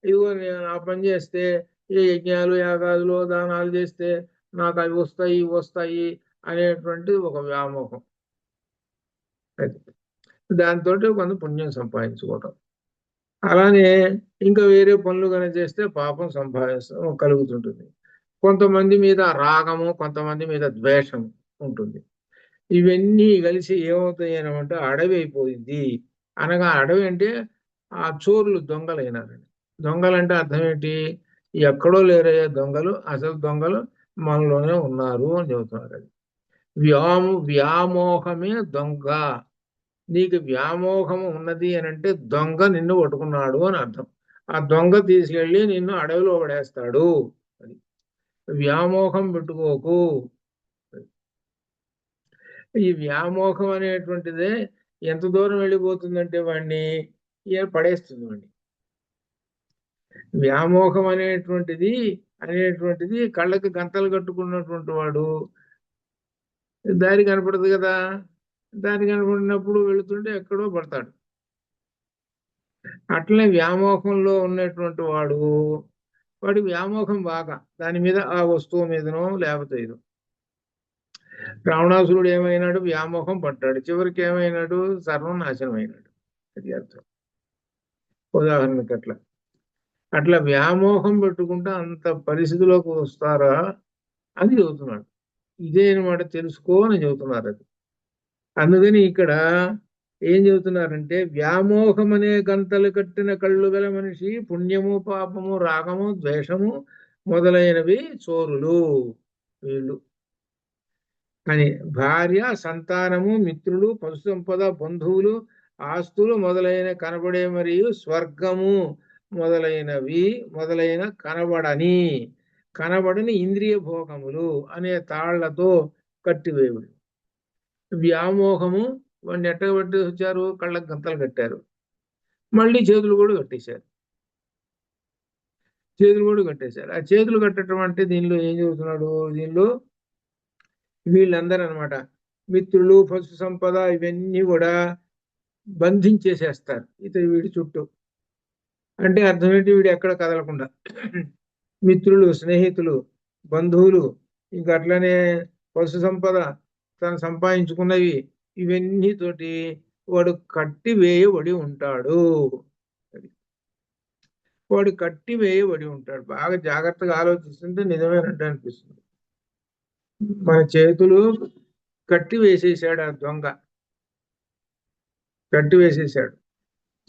ఇదిగో నేను ఆ పని చేస్తే, ఏ యజ్ఞాలు యాగాదులు దానాలు చేస్తే నాకు అవి వస్తాయి ఇవి వస్తాయి అనేటువంటి ఒక వ్యామోహం. అది దాంతో కొంత పుణ్యం సంపాదించుకోవటం. అలానే ఇంకా వేరే పనులు కనుక చేస్తే పాపం కలుగుతుంటుంది. కొంతమంది మీద రాగము, కొంతమంది మీద ద్వేషం ఉంటుంది. ఇవన్నీ కలిసి ఏమవుతాయి అనమాట, అడవి అయిపోయింది. అనగా అడవి అంటే ఆ చోరులు దొంగలైనారండి. దొంగలంటే అర్థం ఏంటి, ఎక్కడో లేరయ్యే దొంగలు, అసలు దొంగలు మనలోనే ఉన్నారు అని చెబుతున్నారు. అది వ్యామోహమే దొంగ. నీకు వ్యామోహము ఉన్నది అని అంటే దొంగ నిన్ను పట్టుకున్నాడు అని అర్థం. ఆ దొంగ తీసుకెళ్లి నిన్ను అడవిలో పడేస్తాడు. అది వ్యామోహం పెట్టుకోకు. ఈ వ్యామోహం అనేటువంటిదే ఎంత దూరం వెళ్ళిపోతుందంటే వాడిని పడేస్తుంది. వాడిని వ్యామోహం అనేటువంటిది కళ్ళకి గంతలు కట్టుకున్నటువంటి వాడు దారి కనపడదు కదా, దారి కనపడినప్పుడు వెళుతుంటే ఎక్కడో పడతాడు. అట్లనే వ్యామోహంలో ఉన్నటువంటి వాడి వ్యామోహం బాగా దాని మీద, ఆ వస్తువు మీదనో లేకపోతే ఇదో. రావణాసురుడు ఏమైనాడు, వ్యామోహం పట్టాడు, చివరికి ఏమైనాడు, సర్వం నాశనం అయినాడు. అది అర్థం. ఉదాహరణకి అట్లా వ్యామోహం పెట్టుకుంటే అంత పరిస్థితిలోకి వస్తారా అని చెబుతున్నాడు. ఇదే అనమాట, తెలుసుకో అని చెబుతున్నారు. అది అందుకని ఇక్కడ ఏం చెబుతున్నారంటే, వ్యామోహం అనే గంతలు కట్టిన కళ్ళు గల మనిషి పుణ్యము పాపము రాగము ద్వేషము మొదలైనవి చోరులు వీళ్ళు అని. భార్య సంతానము మిత్రులు పశు సంపద బంధువులు ఆస్తులు మొదలైన కనబడే మరియు స్వర్గము మొదలైన కనబడని ఇంద్రియ భోగములు అనే తాళ్లతో కట్టివేయుడు. వ్యామోహము వాడిని ఎట్టబెట్టి వచ్చారు, కళ్ళకు గంతలు కట్టారు, మళ్ళీ చేతులు కూడా కట్టేశారు. ఆ చేతులు కట్టడం అంటే దీనిలో ఏం చెబుతున్నాడు, దీనిలో వీళ్ళందరూ అనమాట మిత్రులు పశు సంపద ఇవన్నీ కూడా బంధించేసేస్తారు వీడి చుట్టూ. అంటే అర్థం ఏంటి, వీడు ఎక్కడ కదలకుండా. మిత్రులు స్నేహితులు బంధువులు ఇంకా అట్లనే పశు సంపద తను సంపాదించుకున్నవి ఇవన్నీ తోటి వాడు కట్టివేయబడి ఉంటాడు. బాగా జాగ్రత్తగా ఆలోచిస్తుంటే నిజమేనట్టు అనిపిస్తుంది. మన చేతులు కట్టి వేసేసాడు ఆ దొంగ,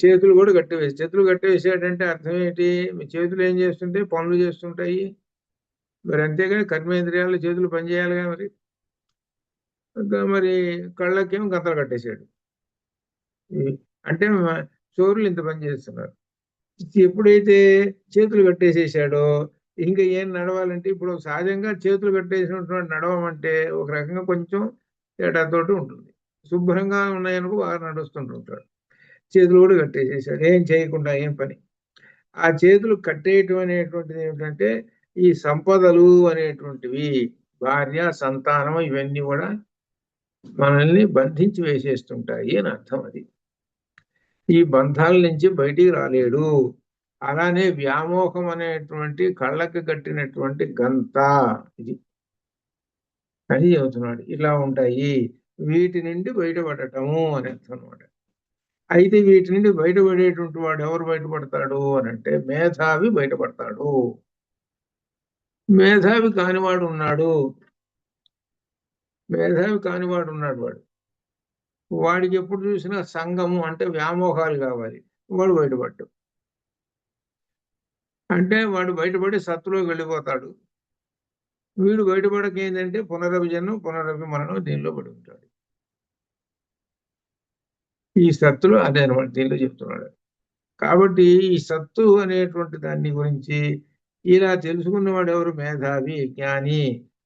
చేతులు కూడా చేతులు కట్టివేసాడంటే అర్థం ఏంటి, మీ చేతులు ఏం చేస్తుంటే పనులు చేస్తుంటాయి మరి, అంతేగాని కర్మేంద్రియాలు చేతులు పనిచేయాలిగా మరి కళ్ళకేమో గంతలు కట్టేశాడు. అంటే చోరులు ఇంత పని చేస్తున్నారు. ఎప్పుడైతే చేతులు కట్టేసేసాడో ఇంకా ఏం నడవాలంటే, ఇప్పుడు సహజంగా చేతులు కట్టేసినటువంటి నడవమంటే ఒక రకంగా కొంచెం తేడాతోటి ఉంటుంది. శుభ్రంగా ఉన్నాయనుకో బాగా నడుస్తుంటుంటాడు. చేతులు కూడా కట్టేసేసాడు, ఏం చేయకుండా ఏం పని. ఆ చేతులు కట్టేయటం అనేటువంటిది ఏమిటంటే, ఈ సంపదలు అనేటువంటివి భార్య సంతానం ఇవన్నీ కూడా మనల్ని బంధించి వేసేస్తుంటాయి అని అర్థం. అది ఈ బంధాల నుంచి బయటికి రాలేడు. అలానే వ్యామోహం అనేటువంటి కళ్ళకి కట్టినటువంటి గంత ఇది అని చెబుతున్నాడు. ఇలా ఉంటాయి, వీటి నుండి బయటపడటము అని అర్థం అనమాట. అయితే వీటి నుండి బయటపడేటువంటి వాడు ఎవరు బయటపడతాడు అని అంటే, మేధావి బయటపడతాడు. మేధావి కానివాడు ఉన్నాడు వాడికి ఎప్పుడు చూసినా సంగము అంటే వ్యామోహాలు కావాలి, వాడు బయటపడ్డు. అంటే వాడు బయటపడి సత్తులోకి వెళ్ళిపోతాడు. వీడు బయటపడక ఏంటంటే పునరభిజనం పునరభిమరణం దీనిలో పడి ఉంటాడు. ఈ సత్తులు అదే అనమాట దీనిలో చెప్తున్నాడు. కాబట్టి ఈ సత్తు అనేటువంటి దాన్ని గురించి ఇలా తెలుసుకున్నవాడు ఎవరు, మేధావి జ్ఞాని.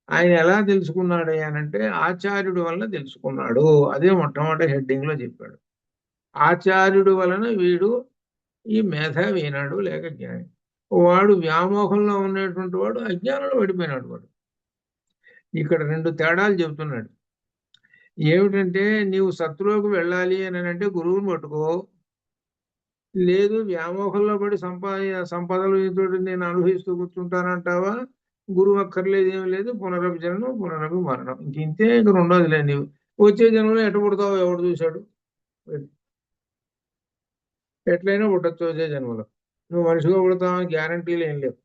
ఆయన ఎలా తెలుసుకున్నాడు అనంటే ఆచార్యుడి వల్ల తెలుసుకున్నాడు. అదే మొట్టమొదటి హెడ్డింగ్ లో చెప్పాడు. ఆచార్యుడి వలన వీడు ఈ మేధావి అయినాడు లేక జ్ఞాని. వాడు వ్యామోహంలో ఉన్నటువంటి వాడు అజ్ఞానంలో పడిపోయినాడు. వాడు ఇక్కడ రెండు తేడాలు చెబుతున్నాడు. ఏమిటంటే నీవు సత్తులోకి వెళ్ళాలి అని అంటే గురువుని పట్టుకో, లేదు వ్యామోహంలో పడి సంపదలు తోటి నేను అనుభవిస్తూ కూర్చుంటానంటావా, గురువు అక్కర్లేదు, ఏం లేదు, పునరపి జననం పునరపి మరణం, ఇంతే, ఇంక రెండోదిలే. నీవు వచ్చే జన్మలో ఎట్ట పుడతావో ఎవడు చూశాడు? ఎట్లయినా పుట్టచ్చు వచ్చే జన్మలో. నువ్వు మనిషిగా పుడతావని గ్యారంటీలు ఏం లేవు.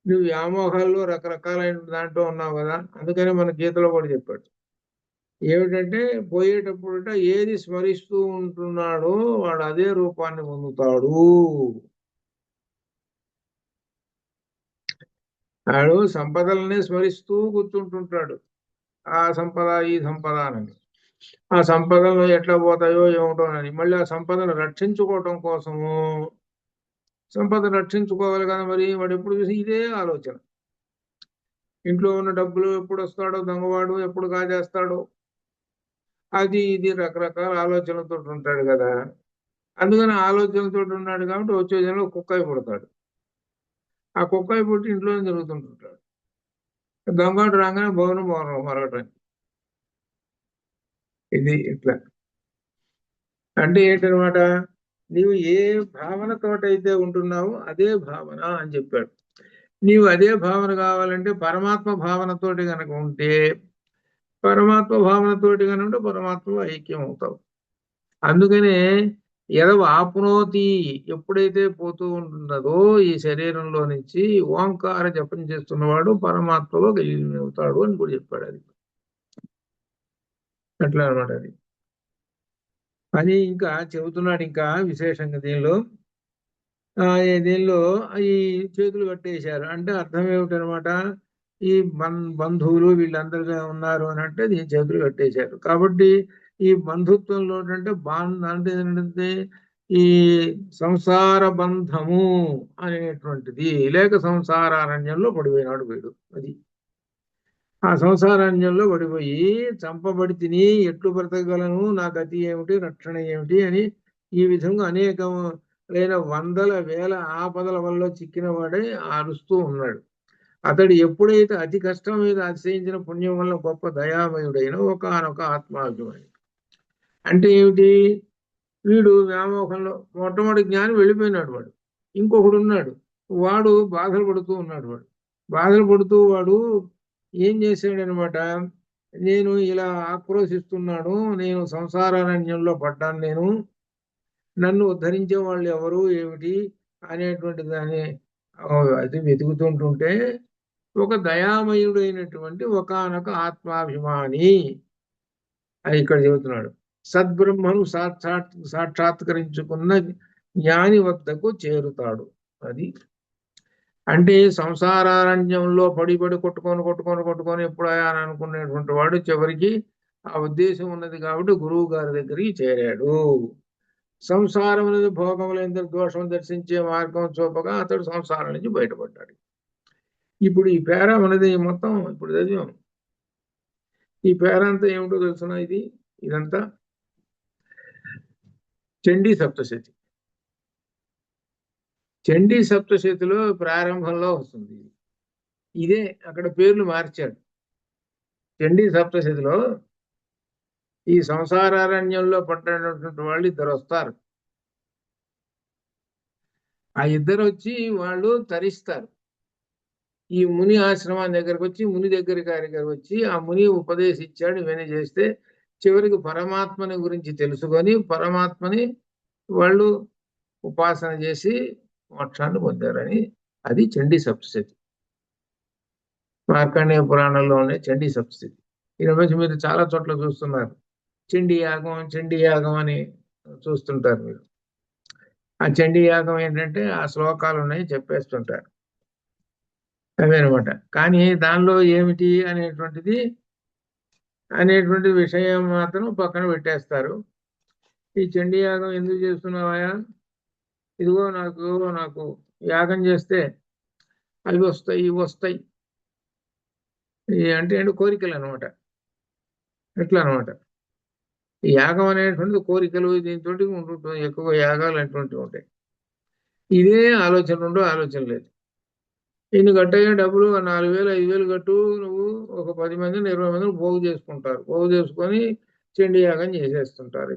నువ్వు వ్యామోహాల్లో రకరకాలైన దాంట్లో ఉన్నావు కదా. అందుకని మన గీతలో కూడా చెప్పాడు ఏమిటంటే పోయేటప్పుడట ఏది స్మరిస్తూ ఉంటున్నాడో వాడు అదే రూపాన్ని పొందుతాడు. వాడు సంపదలనే స్మరిస్తూ కూర్చుంటుంటాడు, ఆ సంపద ఈ సంపద అని. ఆ సంపదలు ఎట్లా పోతాయో ఏమిటోనని మళ్ళీ ఆ సంపదను రక్షించుకోవటం కోసము, సంపద రక్షించుకోవాలి కదా, మరి వాడు ఎప్పుడు చూసి ఇదే ఆలోచన. ఇంట్లో ఉన్న డబ్బులు ఎప్పుడు వస్తాడో దొంగవాడు, ఎప్పుడు కాజేస్తాడో, అది ఇది రకరకాల ఆలోచనలతో ఉంటాడు కదా. అందుకని ఆలోచనలతో ఉన్నాడు కాబట్టి వచ్చే జనంలో కుక్కయి పుడతాడు. ఆ కుక్కయి పుట్టి ఇంట్లోనే తిరుగుతుంటుంటాడు. దొంగడు రాగానే భవనం మరగటానికి. ఇది ఇట్లా అంటే ఏంటనమాట, నీవు ఏ భావనతోటైతే ఉంటున్నావో అదే భావన అని చెప్పాడు. నీవు అదే భావన కావాలంటే పరమాత్మ భావనతోటి కనుక ఉంటే, పరమాత్మ భావనతోటి కనుక ఉంటే పరమాత్మలో ఐక్యం అవుతావు. అందుకనే ఎదవ ఆప్నోతి ఎప్పుడైతే పోతూ ఉంటున్నదో ఈ శరీరంలో నుంచి, ఓంకార జపం చేస్తున్నవాడు పరమాత్మలో అవుతాడు అని కూడా చెప్పాడు. అది అట్లా అనమాట. అది అని ఇంకా చెబుతున్నాడు. ఇంకా విశేషంగా దీనిలో ఈ చేతులు కట్టేశారు అంటే అర్థం ఏమిటనమాట, ఈ బంధువులు వీళ్ళందరూ ఉన్నారు అని అంటే దీని చేతులు కట్టేశారు కాబట్టి ఈ బంధుత్వంలో అంటే ఏంటంటే ఈ సంసార బంధము అనేటువంటిది, లేక సంసారారణ్యంలో పడిపోయినాడు వీడు. అది ఆ సంసారారణ్యంలో పడిపోయి చంపబడి తిని ఎట్లు బ్రతకగలను, నా గతి ఏమిటి, రక్షణ ఏమిటి అని ఈ విధంగా అనేకమైన వందల వేల ఆపదల వల్ల చిక్కిన వాడే అరుస్తూ ఉన్నాడు. అతడు ఎప్పుడైతే అతి కష్టం మీద అతిశయించిన పుణ్యం వల్ల గొప్ప దయామయుడైన ఒకానొక ఆత్మాభిమాని. అంటే ఏమిటి, వీడు వ్యామోహంలో మొట్టమొదటి జ్ఞాని వెళ్ళిపోయినాడు. వాడు ఇంకొకడు ఉన్నాడు, వాడు బాధలు పడుతూ ఉన్నాడు. బాధలు పడుతూ వాడు ఏం చేశాడనమాట, నేను ఇలా ఆక్రోశిస్తున్నాను, నేను సంసారారణ్యంలో పడ్డాను, నన్ను ఉద్ధరించే వాళ్ళు ఎవరు ఏమిటి అనేటువంటి దాన్ని అది వెతుకుతుంటుంటే ఒక దయామయుడైనటువంటి ఒకానొక ఆత్మాభిమాని అని ఇక్కడ చెబుతున్నాడు. సద్బ్రహ్మను సాక్షాత్కరించుకున్న జ్ఞాని వద్దకు చేరుతాడు. అది అంటే సంసారారణ్యంలో పడి కొట్టుకొని ఎప్పుడయా అని అనుకునేటువంటి వాడు చివరికి ఆ ఉద్దేశం ఉన్నది కాబట్టి గురువు గారి దగ్గరికి చేరాడు. సంసారం అనేది భోగములైన దోషం దర్శించే మార్గం చూపగా అతడు సంసారం నుంచి బయటపడ్డాడు. ఇప్పుడు ఈ పేరా అనేది మొత్తం ఇప్పుడు చదివాం. ఈ పేరా అంతా ఏమిటో తెలుసునా, ఇదంతా చండీ సప్తశతి. చండీ సప్తశతిలో ప్రారంభంలో వస్తుంది. ఇదే అక్కడ పేర్లు మార్చాడు. చండీ సప్తశతిలో ఈ సంసారారణ్యంలో పట్టినటువంటి వాళ్ళు ఇద్దరు వస్తారు. ఆ ఇద్దరు వచ్చి వాళ్ళు తరిస్తారు. ఈ ముని ఆశ్రమాన్ని దగ్గరకు వచ్చి, ముని దగ్గరికి వచ్చి ఆ ముని ఉపదేశించాడు, ఇవన్నీ చేస్తే చివరికి పరమాత్మని గురించి తెలుసుకొని పరమాత్మని వాళ్ళు ఉపాసన చేసి మోక్షాన్ని పొందారని. అది చండీ సప్తశతి. మార్కండేయ పురాణంలో ఉండే చండీ సప్తశతి. ఈ రోజు మీరు చాలా చోట్ల చూస్తున్నారు, చండీ యాగం అని చూస్తుంటారు మీరు. ఆ చండీ యాగం ఏంటంటే ఆ శ్లోకాలు ఉన్నాయి చెప్పేస్తుంటారు, అవేనమాట. కానీ దానిలో ఏమిటి అనేటువంటి విషయం మాత్రం పక్కన పెట్టేస్తారు. ఈ చండీ యాగం ఎందుకు చేస్తున్నావా, ఇదిగో నాకు యాగం చేస్తే అవి వస్తాయి ఇవి వస్తాయి, అంటే కోరికలు అనమాట. ఎట్లా అనమాట. ఈ యాగం అనేటువంటిది కోరికలు దీంతో ఉంటుంటుంది. ఎక్కువ యాగాలు అటువంటివి ఉంటాయి. ఇదే ఆలోచన లేదు. ఇన్ని కట్టయ్యే డబ్బులు 4,000 5,000 కట్టు, నువ్వు ఒక 10 మందిని 20 మందిని పోగు చేసుకుంటారు. పోగు చేసుకొని చండీ యాగం చేసేస్తుంటారు.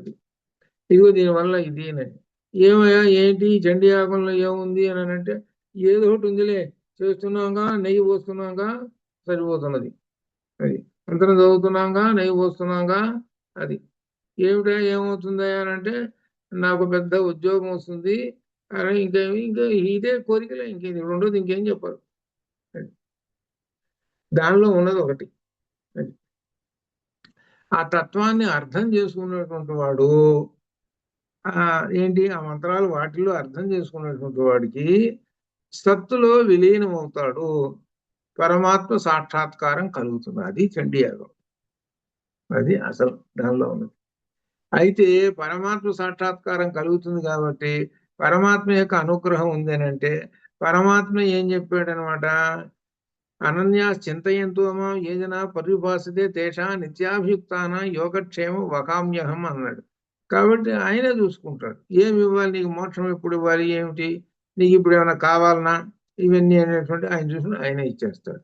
ఇదిగో దీనివల్ల ఇది అని. ఏమయ్యా ఏంటి చండీ యాగంలో ఏముంది అని అంటే, ఏదో ఒకటి ఉందిలే, చేస్తున్నాగా, నెయ్యి పోస్తున్నాగా, సరిపోతున్నది. అది మంత్రం చదువుతున్నాగా, నెయ్యి పోస్తున్నాగా, అది ఏమిటా ఏమవుతుందా అని అంటే, నాకు పెద్ద ఉద్యోగం వస్తుంది అని ఇంకా ఇదే కోరికలే, ఇంకేది రెండోది ఇంకేం చెప్పారు. దానిలో ఉన్నది ఒకటి. ఆ తత్వాన్ని అర్థం చేసుకున్నటువంటి వాడు ఏంటి ఆ మంత్రాలు వాటిల్లో అర్థం చేసుకున్నటువంటి వాడికి సత్తులో విలీనం అవుతాడు, పరమాత్మ సాక్షాత్కారం కలుగుతుంది. అది చండీ యాగం. అది అసలు దానిలో ఉన్నది. అయితే పరమాత్మ సాక్షాత్కారం కలుగుతుంది కాబట్టి పరమాత్మ యొక్క అనుగ్రహం ఉంది అని అంటే, పరమాత్మ ఏం చెప్పాడనమాట, అనన్యా చింతయంతో ఏదైనా పరిభాషతే తేషా నిత్యాభియుక్తాన యోగక్షేమం వకామ్యహం అన్నాడు. కాబట్టి ఆయనే చూసుకుంటాడు. ఏమి ఇవ్వాలి నీకు, మోక్షం ఎప్పుడు ఇవ్వాలి, ఏమిటి నీకు ఇప్పుడు ఏమైనా కావాలన్నా, ఇవన్నీ అనేటువంటి ఆయన చూసుకుని ఆయనే ఇచ్చేస్తాడు.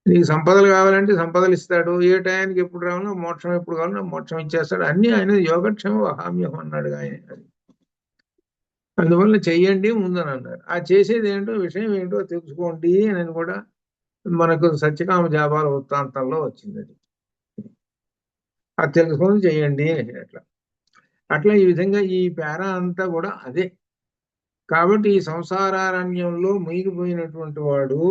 నీకు సంపదలు కావాలంటే సంపదలు ఇస్తాడు, ఏ టయానికి ఎప్పుడు రావాలో మోక్షం ఎప్పుడు కావాలన్నా మోక్షం ఇచ్చేస్తాడు. అన్ని ఆయన యోగక్షేమ వహామ్యం అన్నాడు ఆయన. అది అందువల్ల చెయ్యండి ముందని అన్నారు. ఆ చేసేది ఏంటో విషయం ఏంటో తెలుసుకోండి అని కూడా మనకు సత్యకామ జాబాల వృత్తాంతంలో వచ్చింది. అది తెలుసుకొని చెయ్యండి అట్లా ఈ విధంగా ఈ పేరా అంతా కూడా అదే. కాబట్టి ఈ సంసారారణ్యంలో మునిగిపోయినటువంటి వాడు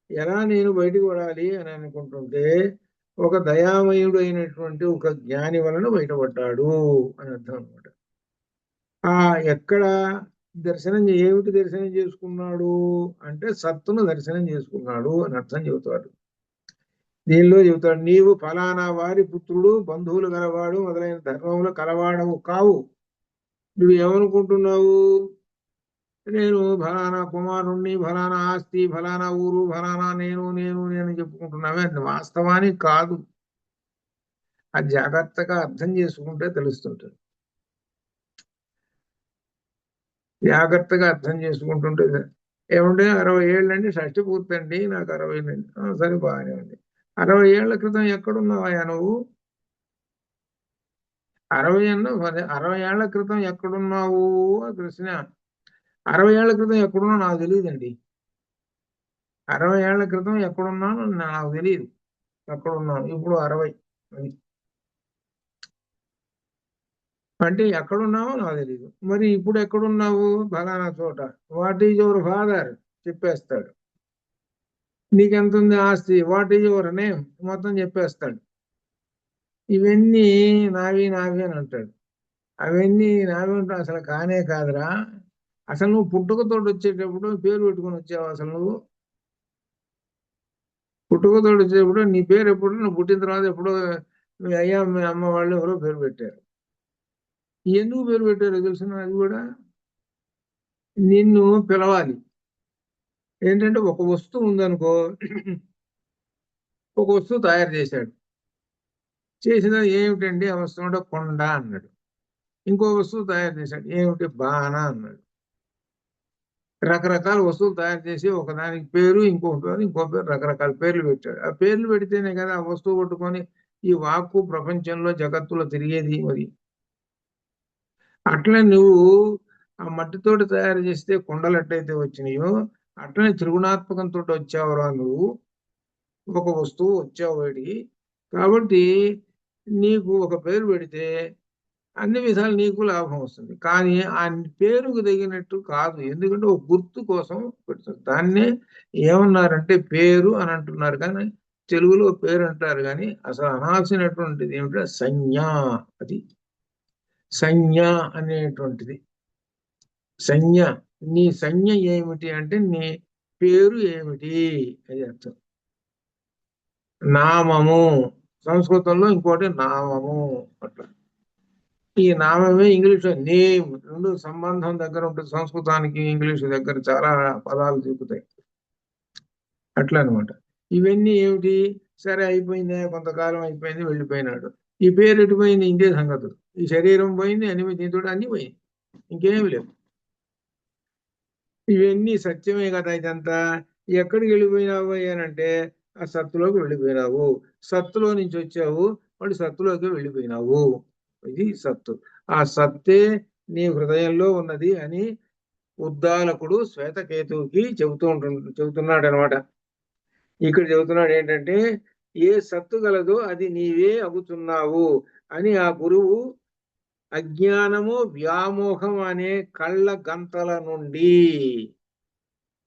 ఎలా నేను బయటకు పడాలి అని అనుకుంటుంటే, ఒక దయామయుడు అయినటువంటి ఒక జ్ఞాని వలన బయటపడ్డాడు అని అర్థం అనమాట. ఎక్కడ ఏమిటి దర్శనం చేసుకున్నాడు అంటే, సత్తును దర్శనం చేసుకున్నాడు అని అర్థం చెబుతాడు. దీనిలో చెబుతాడు, నీవు ఫలానా వారి పుత్రుడు, బంధువులు గలవాడు, మొదలైన ధర్మములు కలవాడవు కావు. నువ్వు ఏమనుకుంటున్నావు, నేను ఫలానా కుమారుణ్ణి, ఫలానా ఆస్తి, ఫలానా ఊరు, ఫలానా నేను నేను నేను చెప్పుకుంటున్నావే, వాస్తవానికి కాదు. అది జాగ్రత్తగా అర్థం చేసుకుంటే తెలుస్తుంటుంది. జాగ్రత్తగా అర్థం చేసుకుంటుంటే, ఏమంటే 60 ఏళ్ళండి, షష్టి పూర్తండి, నాకు 60 సరే బాగానే ఉంది. 60 ఏళ్ల క్రితం ఎక్కడున్నావా నువ్వు? 60 ఏళ్ల క్రితం ఎక్కడున్నావు ప్రశ్న. 60 ఏళ్ల క్రితం ఎక్కడున్నావు నాకు తెలియదండి. 60 ఏళ్ల క్రితం ఎక్కడున్నాను నాకు తెలియదు. ఎక్కడున్నాను ఇప్పుడు 60 అంటే ఎక్కడున్నావో నాకు తెలియదు. మరి ఇప్పుడు ఎక్కడున్నావు? ఫలానా చోట. వాట్ ఈజ్ యువర్ ఫాదర్ చెప్పేస్తాడు. నీకెంత ఉంది ఆస్తి? వాట్ ఈజ్ యువర్ నేమ్ మొత్తం చెప్పేస్తాడు. ఇవన్నీ నావి నావి అని అంటాడు. అవన్నీ నావి అంటే అసలు కానే కాదురా. అసలు నువ్వు పుట్టుకతోటి వచ్చేటప్పుడు పేరు పెట్టుకుని వచ్చావు. అసలు నువ్వు పుట్టుకతోటి వచ్చేటప్పుడు నీ పేరు ఎప్పుడు, నువ్వు పుట్టిన తర్వాత ఎప్పుడో మీ అయ్యా మీ అమ్మ వాళ్ళు ఎవరో పేరు పెట్టారు. ఎందుకు పేరు పెట్టారో తెలుసు. అది కూడా నిన్ను పిలవాలి. ఏంటంటే ఒక వస్తువు ఉందనుకో, ఒక వస్తువు తయారు చేశాడు. చేసిన ఏమిటండి ఆ వస్తువు అంటే కొండ అన్నాడు. ఇంకో వస్తువు తయారు చేశాడు, ఏమిటి బాణ అన్నాడు. రకరకాల వస్తువులు తయారు చేసి ఒకదానికి పేరు, ఇంకో పేరు రకరకాల పేర్లు పెట్టాడు. ఆ పేర్లు పెడితేనే కదా ఆ వస్తువు పట్టుకొని ఈ వాక్కు ప్రపంచంలో జగత్తులో తిరిగేది. మరి అట్లా నువ్వు ఆ మట్టితోటి తయారు చేస్తే కొండలు ఎట్టయితే వచ్చినాయో, అట్లనే త్రిగుణాత్మకంతో వచ్చావురా నువ్వు. ఒక వస్తువు వచ్చావు బయటికి. కాబట్టి నీకు ఒక పేరు పెడితే అన్ని విధాలు నీకు లాభం వస్తుంది. కానీ ఆ పేరుకు తగినట్టు కాదు. ఎందుకంటే ఒక గుర్తు కోసం పెడుతుంది. దాన్నే ఏమన్నారంటే పేరు అని అంటున్నారు, కానీ తెలుగులో పేరు అంటారు. కానీ అసలు అనాల్సినటువంటిది ఏమిటంటే సంజ్ఞ. అది సంజ్ఞ అనేటువంటిది. సంజ్ఞ, నీ సంజ్ఞ ఏమిటి అంటే నీ పేరు ఏమిటి అది అర్థం. నామము సంస్కృతంలో ఇంకోటి నామము. అట్లా ఈ నామమే ఇంగ్లీష్ నేమ్, రెండు సంబంధం దగ్గర ఉంటుంది. సంస్కృతానికి ఇంగ్లీష్ దగ్గర చాలా పదాలు చూపుతాయి. అట్లా అనమాట. ఇవన్నీ ఏమిటి? సరే అయిపోయింది, కొంతకాలం అయిపోయింది, వెళ్ళిపోయినాడు. ఈ పేరు ఎటుపోయింది? ఇంకే సంగతులు. ఈ శరీరం పోయింది, అన్ని దీంతో అన్ని పోయింది, ఇంకేమి లేవు. ఇవన్నీ సత్యమే కదా ఇదంతా. ఎక్కడికి వెళ్ళిపోయినావు అనంటే ఆ సత్తులోకి వెళ్ళిపోయినావు. సత్తులో నుంచి వచ్చావు, మళ్ళీ సత్తులోకి వెళ్ళిపోయినావు. ఇది సత్తు. ఆ సత్తే నీ హృదయంలో ఉన్నది అని ఉద్దాలకుడు శ్వేతకేతువుకి చెబుతున్నాడు అనమాట. ఇక్కడ చెబుతున్నాడు ఏంటంటే, ఏ సత్తు గలదో అది నీవే అవుతున్నావు అని ఆ గురువు అజ్ఞానము వ్యామోహం అనే కళ్ళ గంతల నుండి,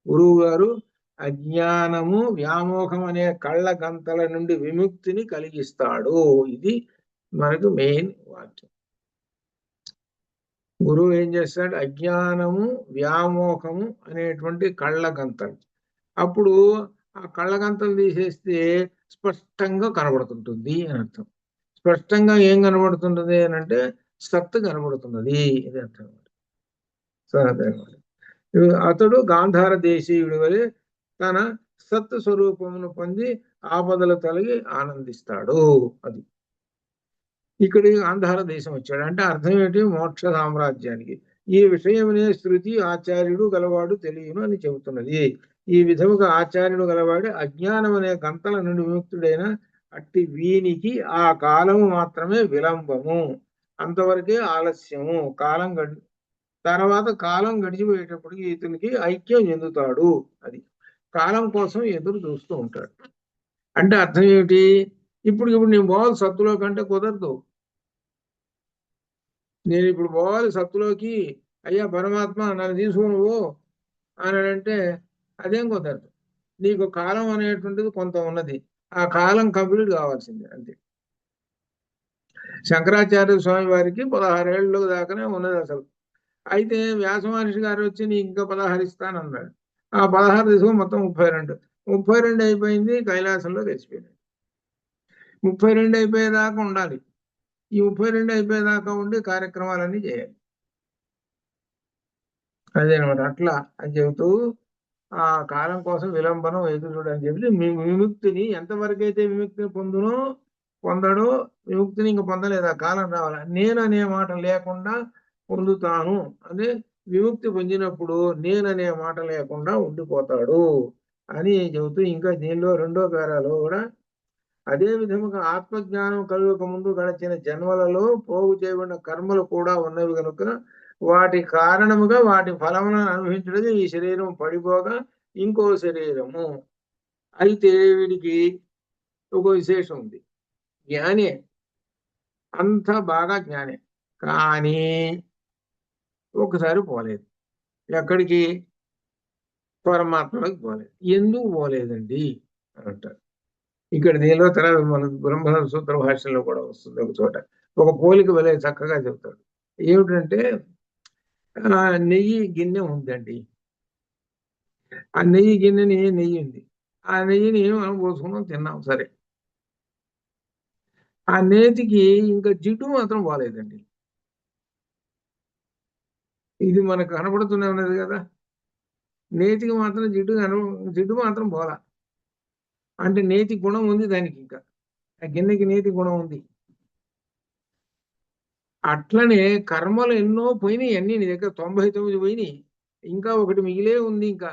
గురువు గారు అజ్ఞానము వ్యామోహం అనే కళ్ళ గంతల నుండి విముక్తిని కలిగిస్తాడు. ఇది మనకు మెయిన్ వాక్యం. గురువు ఏం చేస్తాడు? అజ్ఞానము వ్యామోహము అనేటువంటి కళ్ళ గంతలు. అప్పుడు ఆ కళ్ళగంతలు తీసేస్తే స్పష్టంగా కనబడుతుంటుంది అని అర్థం. స్పష్టంగా ఏం కనబడుతుంటుంది అని అంటే సత్తు కనబడుతున్నది, ఇది అర్థం. అతడు గాంధార దేశీయుడి వలె తన సత్తు స్వరూపమును పొంది ఆపదలు తొలగి ఆనందిస్తాడు. అది ఇక్కడ గాంధార దేశం వచ్చాడు అంటే అర్థం ఏంటి? మోక్ష సామ్రాజ్యానికి. ఈ విషయమనే శృతి ఆచార్యుడు గలవాడు తెలియను అని చెబుతున్నది. ఈ విధముగా ఆచార్యుడు గలవాడు అజ్ఞానం అనే గంతల నుండి విముక్తుడైన అట్టి వీనికి ఆ కాలము మాత్రమే విలంబము, అంతవరకే ఆలస్యము. తర్వాత కాలం గడిచిపోయేటప్పటికి ఇతనికి ఐక్యం చెందుతాడు. అది కాలం కోసం ఎదురు చూస్తూ ఉంటాడు. అంటే అర్థం ఏమిటి? ఇప్పుడు నేను పోవాలి సత్తులో కంటే కుదరదు. నేను ఇప్పుడు పోవాలి సత్తులోకి, అయ్యా పరమాత్మ నన్ను తీసుకునువు అని అంటే అదేం కుదరదు. నీకు కాలం అనేటువంటిది కొంత ఉన్నది, ఆ కాలం కంప్లీట్ కావాల్సిందే అంతే. శంకరాచార్య స్వామి వారికి 16 ఏళ్ళ దాకానే ఉన్నది అసలు. అయితే వ్యాస మహర్షి గారు వచ్చి నీకు ఇంకా 16 ఇస్తానన్నాడు. ఆ 16 తీసుకుని మొత్తం 32 అయిపోయింది, కైలాసంలో తెలిసిపోయింది. 32 అయిపోయేదాకా ఉండాలి. ఈ 32 అయిపోయేదాకా ఉండి కార్యక్రమాలన్నీ చేయాలి. అదేనమాట. అట్లా అని చెబుతూ ఆ కాలం కోసం విలంబనం ఎదురు చూడని చెప్పి విముక్తిని ఎంతవరకైతే విముక్తిని పొందడో విముక్తిని ఇంక పొందలేదు, ఆ కాలం రావాలి. నేను అనే మాట లేకుండా పొందుతాను. అదే విముక్తి పొందినప్పుడు నేననే మాట లేకుండా ఉండిపోతాడు అని చెబుతూ ఇంకా దీనిలో 2వ పేరాలో కూడా అదే విధముగా ఆత్మజ్ఞానం కలుగక ముందు గడిచిన జన్మలలో పోగు చేయబడిన కర్మలు కూడా ఉన్నవి కనుక వాటి కారణముగా వాటి ఫలములను అనుభవించడం ఈ శరీరం పడిపోగా ఇంకో శరీరము. అయితే వీడికి ఒక విశేషం ఉంది. జ్ఞానే, అంత బాగా జ్ఞానే, కానీ ఒకసారి పోలేదు. ఎక్కడికి? పరమాత్మలోకి పోలేదు. ఎందుకు పోలేదండి అని అంటారు. ఇక్కడ దీనిలో తర్వాత మన బ్రహ్మ సూత్ర భాషలో కూడా వస్తుంది ఒక చోట. ఒక పోలిక వలె చక్కగా చెబుతాడు. ఏమిటంటే నెయ్యి గిన్నె ఉందండి. ఆ నెయ్యి గిన్నెని నెయ్యి ఉంది. ఆ నెయ్యిని మనం పోసుకున్నాం, తిన్నాం, సరే. ఆ నేతికి ఇంకా జిడ్డు మాత్రం పోలేదండి. ఇది మనకు కనబడుతూనే ఉన్నది కదా. నేతికి మాత్రం జిడ్డు మాత్రం పోలా. అంటే నేతి గుణం ఉంది దానికి, ఇంకా ఆ గిన్నెకి నేతి గుణం ఉంది. అట్లనే కర్మలు ఎన్నో పోయినాయి, అన్ని నీ దగ్గర 99 పోయినాయి, ఇంకా ఒకటి మిగిలే ఉంది. ఇంకా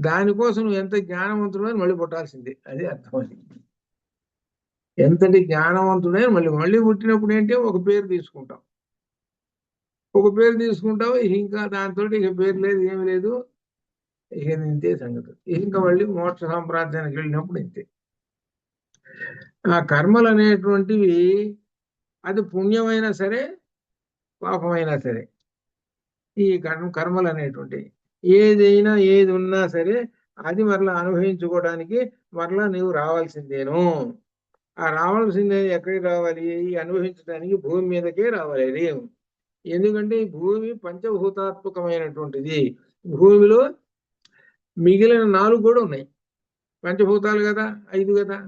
దానికోసం నువ్వు ఎంత జ్ఞానవంతుడని మళ్ళీ పుట్టాల్సిందే. అదే అర్థమైంది. ఎంతటి జ్ఞానవంతుడని మళ్ళీ పుట్టినప్పుడు ఏంటి? ఒక పేరు తీసుకుంటావు, ఇంకా దాంతో ఇక పేరు లేదు, ఏమి లేదు, ఇక ఇంతే సంగతి. ఇంకా మళ్ళీ మోక్ష సామ్రాజ్యానికి వెళ్ళినప్పుడు ఇంతే. ఆ కర్మలు అనేటువంటివి అది పుణ్యమైనా సరే పాపమైనా సరే, ఈ కర్మలు అనేటువంటివి ఏదైనా ఏది ఉన్నా సరే అది మరలా అనుభవించుకోవడానికి మరలా నీవు రావాల్సిందేను. ఆ రావాల్సిందే ఎక్కడికి రావాలి? అనుభవించడానికి భూమి మీదకే రావాలి. అది ఎందుకంటే ఈ భూమి పంచభూతాత్మకమైనటువంటిది. భూమిలో మిగిలిన 4 కూడా ఉన్నాయి. పంచభూతాలు కదా, 5 కదా.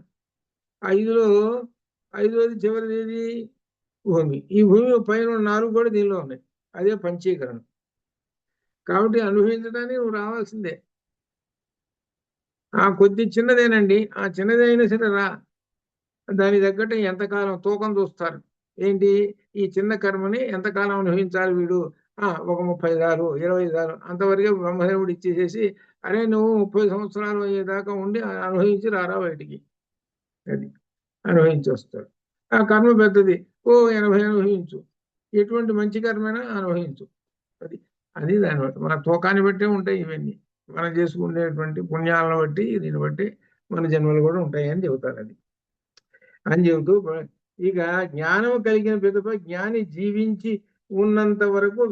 5లో 5వది చివరిది ఏది? భూమి. ఈ భూమి పైన 4 కూడా దీనిలో ఉన్నాయి. అదే పంచీకరణం. కాబట్టి అనుభవించడానికి నువ్వు రావాల్సిందే. కొద్ది చిన్నదేనండి, ఆ చిన్నదైనా సరే దాని తగ్గట్టు ఎంతకాలం తూకం చూస్తారు. ఏంటి, ఈ చిన్న కర్మని ఎంతకాలం అనుభవించాలి వీడు, ఒక 30 సార్లు 20 సార్లు అంతవరకే బ్రహ్మదేవుడు ఇచ్చేసేసి, అరే నువ్వు 30 సంవత్సరాలు అయ్యేదాకా ఉండి అనుభవించి రారా బయటికి, అది అనుభవించి వస్తాడు. ఆ కర్మ పెద్దది, 80 అనుభవించు, ఎటువంటి మంచి కర్మైనా అనుభవించు. అది అది దాన్ని బట్టి మన తూకాన్ని బట్టే ఉంటాయి ఇవన్నీ, మనం చేసుకునేటువంటి పుణ్యాలను బట్టి దీన్ని బట్టి మన జన్మలు కూడా ఉంటాయి అని చెబుతారు. అది అని చెబుతూ ఇక జ్ఞానం కలిగిన పిదప జ్ఞాని జీవించి ఉన్నంత వరకు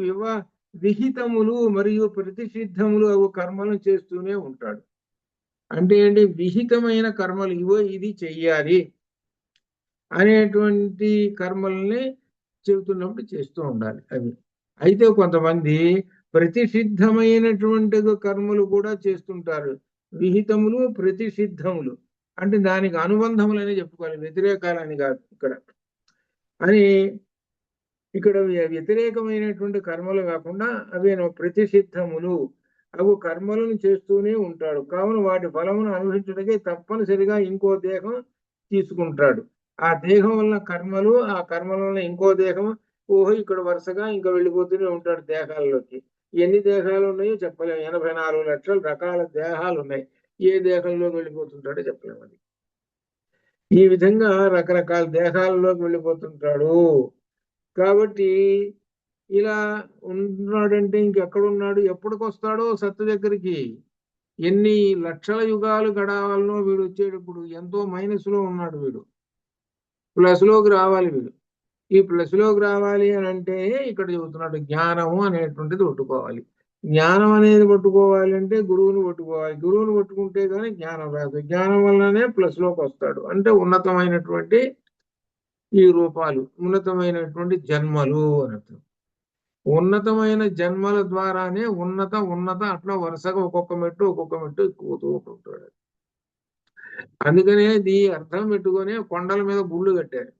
విహితములు మరియు ప్రతిషిద్ధములు అవు కర్మలను చేస్తూనే ఉంటాడు. అంటే ఏంటి, విహితమైన కర్మలు ఇవో ఇది చెయ్యాలి అనేటువంటి కర్మల్ని చెబుతున్నప్పుడు చేస్తూ ఉండాలి అవి. అయితే కొంతమంది ప్రతిషిద్ధమైనటువంటి కర్మలు కూడా చేస్తుంటారు. విహితములు ప్రతిషిద్ధములు అంటే దానికి అనుబంధములని చెప్పుకోవాలి, వ్యతిరేకాలని కాదు. అని ఇక్కడ వ్యతిరేకమైనటువంటి కర్మలు కాకుండా అవి ప్రతిషిద్ధములు అవి కర్మలను చేస్తూనే ఉంటాడు. కావున వాటి ఫలమును అనుభవించడానికి తప్పనిసరిగా ఇంకో దేహం తీసుకుంటాడు. ఆ దేహం వలన కర్మలు, ఆ కర్మల వలన ఇంకో దేహం, ఇక్కడ వరుసగా ఇంకా వెళ్ళిపోతూనే ఉంటాడు దేహాల్లోకి. ఎన్ని దేహాలు ఉన్నాయో చెప్పలేము, 84 లక్షల రకాల దేహాలు ఉన్నాయి. ఏ దేహంలోకి వెళ్ళిపోతుంటాడో చెప్పలేము. అది ఈ విధంగా రకరకాల దేహాలలోకి వెళ్ళిపోతుంటాడు. కాబట్టి ఇలా ఉన్నాడంటే ఇంకెక్కడున్నాడు, ఎప్పటికొస్తాడో సత్తు దగ్గరికి, ఎన్ని లక్షల యుగాలు గడవాలనో వీడు వచ్చేటప్పుడు ఎంతో మైనస్ లో ఉన్నాడు వీడు, ప్లస్ లోకి రావాలి వీడు. ఈ ప్లస్ లోకి రావాలి అని అంటే ఇక్కడ చెబుతున్నాడు జ్ఞానము అనేటువంటిది పట్టుకోవాలి. జ్ఞానం అనేది పట్టుకోవాలి అంటే గురువుని పట్టుకోవాలి, గురువుని పట్టుకుంటే కానీ జ్ఞానం రాదు. జ్ఞానం వల్లనే ప్లస్ లోకి వస్తాడు. అంటే ఉన్నతమైనటువంటి ఈ రూపాలు, ఉన్నతమైనటువంటి జన్మలు అని అర్థం. ఉన్నతమైన జన్మల ద్వారానే ఉన్నత అట్లా వరుసగా ఒక్కొక్క మెట్టు ఎక్కుతూ ఉంటాడు. అందుకనే ఈ అర్థం పెట్టుకొని కొండల మీద గుళ్ళు కట్టారు.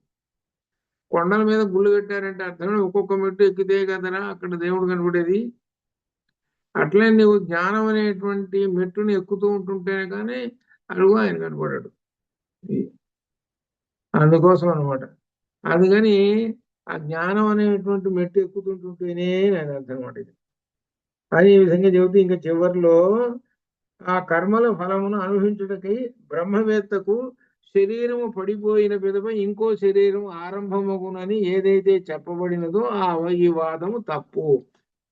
కొండల మీద గుళ్ళు కట్టారంటే అర్థం ఒక్కొక్క మెట్టు ఎక్కితే కదరా అక్కడ దేవుడు కనబడేది. అట్లే నువ్వు జ్ఞానం అనేటువంటి మెట్టుని ఎక్కుతూ ఉంటుంటేనే కానీ అడుగు ఆయన కనపడాడు. అందుకోసం అనమాట. అందుకని ఆ జ్ఞానం అనేటువంటి మెట్టు ఎక్కుతుంటుంటేనే ఆయన అర్థం అనమాట. ఇది అని ఈ విధంగా చెబుతూ ఇంకా చివరిలో ఆ కర్మల ఫలమును అనుభవించుటకై బ్రహ్మవేత్తకు శరీరము పడిపోయిన పిదప ఇంకో శరీరం ఆరంభమగునని ఏదైతే చెప్పబడినదో ఈ వాదము తప్పు.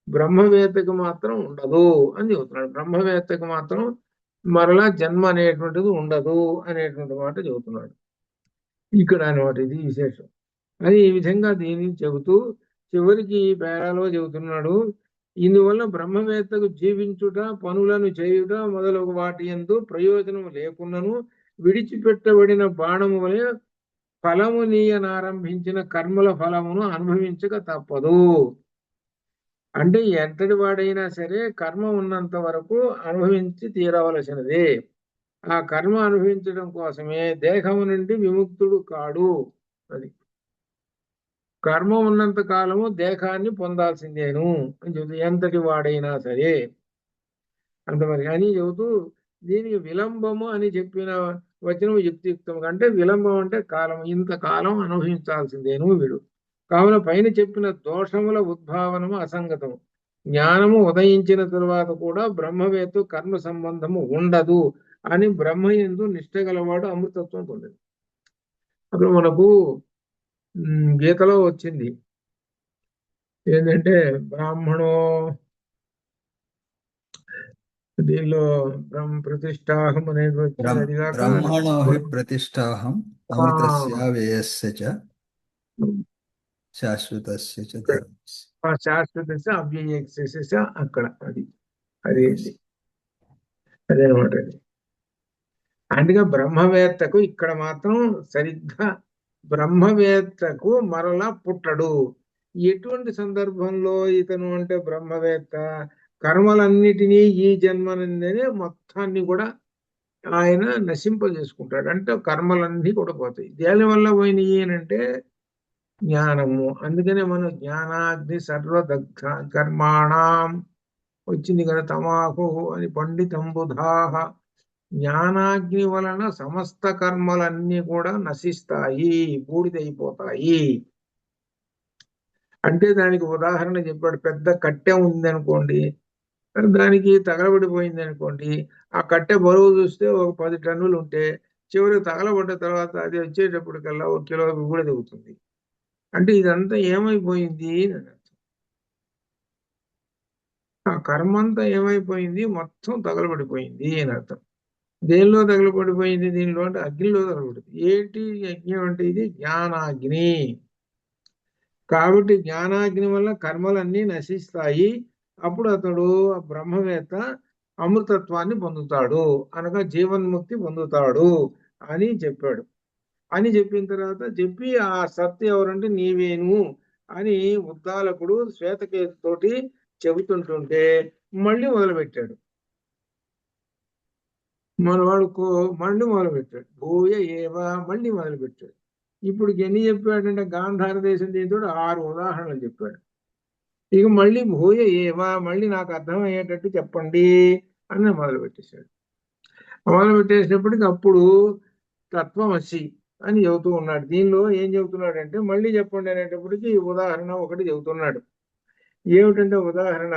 బ్రహ్మవేత్తకు మాత్రం ఉండదు అని చెబుతున్నాడు. బ్రహ్మవేత్తకు మాత్రం మరలా జన్మ అనేటువంటిది ఉండదు అనేటువంటి మాట చెబుతున్నాడు ఇక్కడ అనమాట. ఇది విశేషం. అని ఈ విధంగా దీన్ని చెబుతూ చివరికి పేరాలో చెబుతున్నాడు, ఇందువల్ల బ్రహ్మవేత్తకు జీవించుట, పనులను చేయుట మొదలగు వాటి యందు ప్రయోజనం లేకున్నను విడిచిపెట్టబడిన బాణము వలె ఫలము నీయనారంభించిన కర్మల ఫలమును అనుభవించక తప్పదు. అంటే ఎంతటి వాడైనా సరే కర్మ ఉన్నంత వరకు అనుభవించి తీరవలసినదే. ఆ కర్మ అనుభవించడం కోసమే దేహము నుండి విముక్తుడు కాడు. అది కర్మ ఉన్నంత కాలము దేహాన్ని పొందాల్సిందేను అని చెబుతూ, ఎంతటి వాడైనా సరే అంతవరకు అని చెబుతూ, దీనికి విలంబము అని చెప్పిన వచనం యుక్తియుక్తం. అంటే విలంబం అంటే కాలం, ఇంతకాలం అనుభవించాల్సిందేను వీడు. కావున పైన చెప్పిన దోషముల ఉద్భావనము అసంగతము. జ్ఞానము ఉదయించిన తరువాత కూడా బ్రహ్మవేత్తు కర్మ సంబంధము ఉండదు అని బ్రహ్మయందు నిష్ట గలవాడు అమృతత్వం పొందదు. అప్పుడు మనకు గీతలో వచ్చింది ఏంటంటే బ్రాహ్మణో దీనిలో బ్రహ్మ ప్రతిష్టాహం అనేది వచ్చింది. అది కాక బ్రహ్మణో హి ప్రతిష్టాహం అమృతస్య వ్యయస్య చ శాశ్వతస్య చ ధర్మస్య. శాశ్వత అవ్యయస్య అక్కడ అది అదేనమాట. అందుకే బ్రహ్మవేత్తకు ఇక్కడ మాత్రం సరిగ్గా బ్రహ్మవేత్తకు మరలా పుట్టడు. ఎటువంటి సందర్భంలో ఇతను అంటే బ్రహ్మవేత్త కర్మలన్నిటినీ ఈ జన్మనందనే మొత్తాన్ని కూడా ఆయన నశింపజేసుకుంటాడు. అంటే కర్మలన్నీ కూడా పోతాయి. దేని వల్ల పోయినాయి అంటే జ్ఞానము. అందుకనే మనం జ్ఞానాగ్ని సర్వదగ్ధ కర్మాణం వచ్చింది కదా, తమాహు అని పండితంబుధాహ జ్ఞానాగ్ని వలన సమస్త కర్మలన్నీ కూడా నశిస్తాయి, బూడిదైపోతాయి. అంటే దానికి ఉదాహరణ చెప్పాడు. పెద్ద కట్టె ఉంది అనుకోండి, దానికి తగలబడిపోయింది అనుకోండి, ఆ కట్టె బరువు చూస్తే ఒక 10 టన్నులు ఉంటే చివరికి తగలబడ్డ తర్వాత అది వచ్చేటప్పటికల్లా 1 కిలో కూడా దిగుతుంది. అంటే ఇదంతా ఏమైపోయింది అని అర్థం. ఆ కర్మ అంతా ఏమైపోయింది, మొత్తం తగలబడిపోయింది అని అర్థం. దేనిలో తగలబడిపోయింది? దీనిలో అంటే అగ్నిలో తగలబడింది. ఏంటి యజ్ఞం అంటే? ఇది జ్ఞానాగ్ని. కాబట్టి జ్ఞానాగ్ని వల్ల కర్మలన్నీ నశిస్తాయి. అప్పుడు అతడు బ్రహ్మవేత్త అమృతత్వాన్ని పొందుతాడు, అనగా జీవన్ముక్తి పొందుతాడు అని చెప్పాడు. అని చెప్పిన తర్వాత చెప్పి ఆ సత్ ఎవరంటే నీవేను అని ఉద్దాలకుడు శ్వేతకేతుతోటి చెబుతుంటుంటే మళ్ళీ మొదలుపెట్టాడు. మనవాడు మళ్ళీ మొదలుపెట్టాడు. భూయ ఏవా మళ్ళీ మొదలుపెట్టాడు. ఇప్పుడు ఎన్ని చెప్పాడంటే గాంధార దేశం దీంతో 6 ఉదాహరణలు చెప్పాడు. ఇక మళ్ళీ భూయ ఏవా మళ్ళీ నాకు అర్థమయ్యేటట్టు చెప్పండి అని మొదలు పెట్టేశాడు. మొదలు పెట్టేసినప్పటికీ అప్పుడు తత్వమసి అని చెబుతూ ఉన్నాడు. దీనిలో ఏం చెబుతున్నాడంటే మళ్ళీ చెప్పండి అనేటప్పటికి ఉదాహరణ ఒకటి చెబుతున్నాడు. ఏమిటంటే ఉదాహరణ,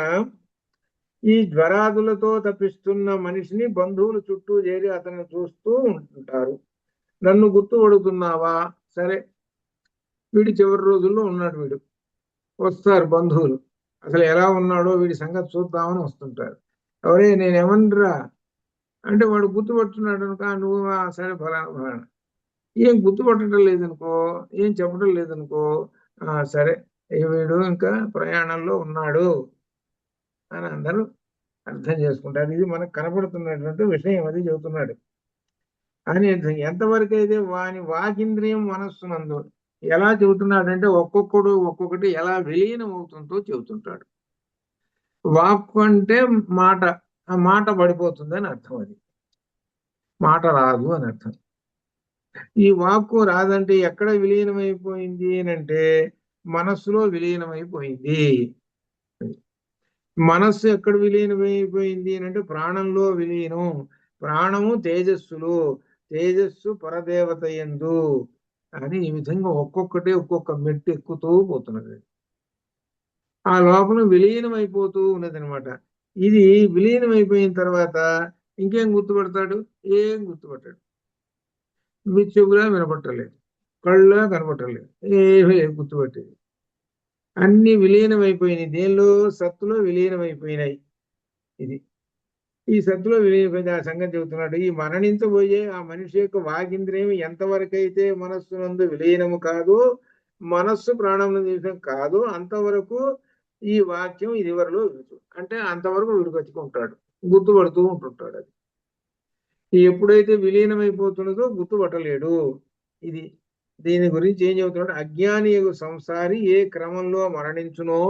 ఈ జ్వరాదులతో తప్పిస్తున్న మనిషిని బంధువులు చుట్టూ చేరి అతన్ని చూస్తూ ఉంటుంటారు. నన్ను గుర్తుపడుతున్నావా? సరే, వీడి చివరి రోజుల్లో ఉన్నాడు. వీడు వస్తారు బంధువులు, అసలు ఎలా ఉన్నాడో వీడి సంగతి చూద్దామని వస్తుంటారు. ఎవరే నేనేమనరా అంటే వాడు గుర్తుపడుతున్నాడు అనుకో, నువ్వు సరే ఫలానా ఫలానా. ఏం గుర్తుపట్టడం లేదనుకో, ఏం చెప్పడం లేదనుకో, సరే వీడు ఇంకా ప్రయాణంలో ఉన్నాడు అని అందరూ అర్థం చేసుకుంటారు. ఇది మనకు కనపడుతున్నటువంటి విషయం, అది చెబుతున్నాడు అని. ఎంతవరకు అయితే వాని వాకింద్రియం మనస్సునందు ఎలా చెబుతున్నాడంటే ఒక్కొక్కడు ఒక్కొక్కటి ఎలా విలీనం అవుతుందో చెబుతుంటాడు. వాక్కు అంటే మాట, ఆ మాట పడిపోతుంది అని అర్థం. అది మాట రాదు అని అర్థం. ఈ వాక్కు రాదంటే ఎక్కడ విలీనమైపోయింది అని అంటే మనస్సులో విలీనమైపోయింది. మనస్సు ఎక్కడ విలీనమైపోయింది అని అంటే ప్రాణంలో విలీనం. ప్రాణము తేజస్సులో, తేజస్సు పరదేవత యందు అని ఈ విధంగా ఒక్కొక్కటి ఒక్కొక్క మెట్టు ఎక్కుతూ పోతున్నది. ఆ లోపల విలీనం అయిపోతూ ఉన్నది అనమాట. ఇది విలీనం అయిపోయిన తర్వాత ఇంకేం గుర్తుపడతాడు? ఏం గుర్తుపట్టాడు. చెవులా వినపట్టలేదు, కళ్ళ కనపట్టలేదు, ఏమీ గుర్తుపట్టేది. అన్ని విలీనం అయిపోయినాయి. దేనిలో? సత్తులో విలీనం అయిపోయినాయి. ఇది ఈ సత్తులో విలీనమైంది. ఆ సంగతి చెబుతున్నాడు. ఈ మరణించబోయే ఆ మనిషి యొక్క వాగింద్రియం ఎంతవరకైతే మనస్సునందు విలీనము కాదు, మనస్సు ప్రాణంలో నిలిచడం కాదు, అంతవరకు ఈ వాక్యం ఇది వరలో విడుచు అంటే అంతవరకు విడుకొచ్చుకుంటాడు, గుర్తుపడుతూ ఉంటుంటాడు. అది ఎప్పుడైతే విలీనమైపోతున్నదో గుర్తుపట్టలేడు. ఇది దీని గురించి ఏం చెబుతున్నాడు? అజ్ఞాని సంసారి ఏ క్రమంలో మరణించునో,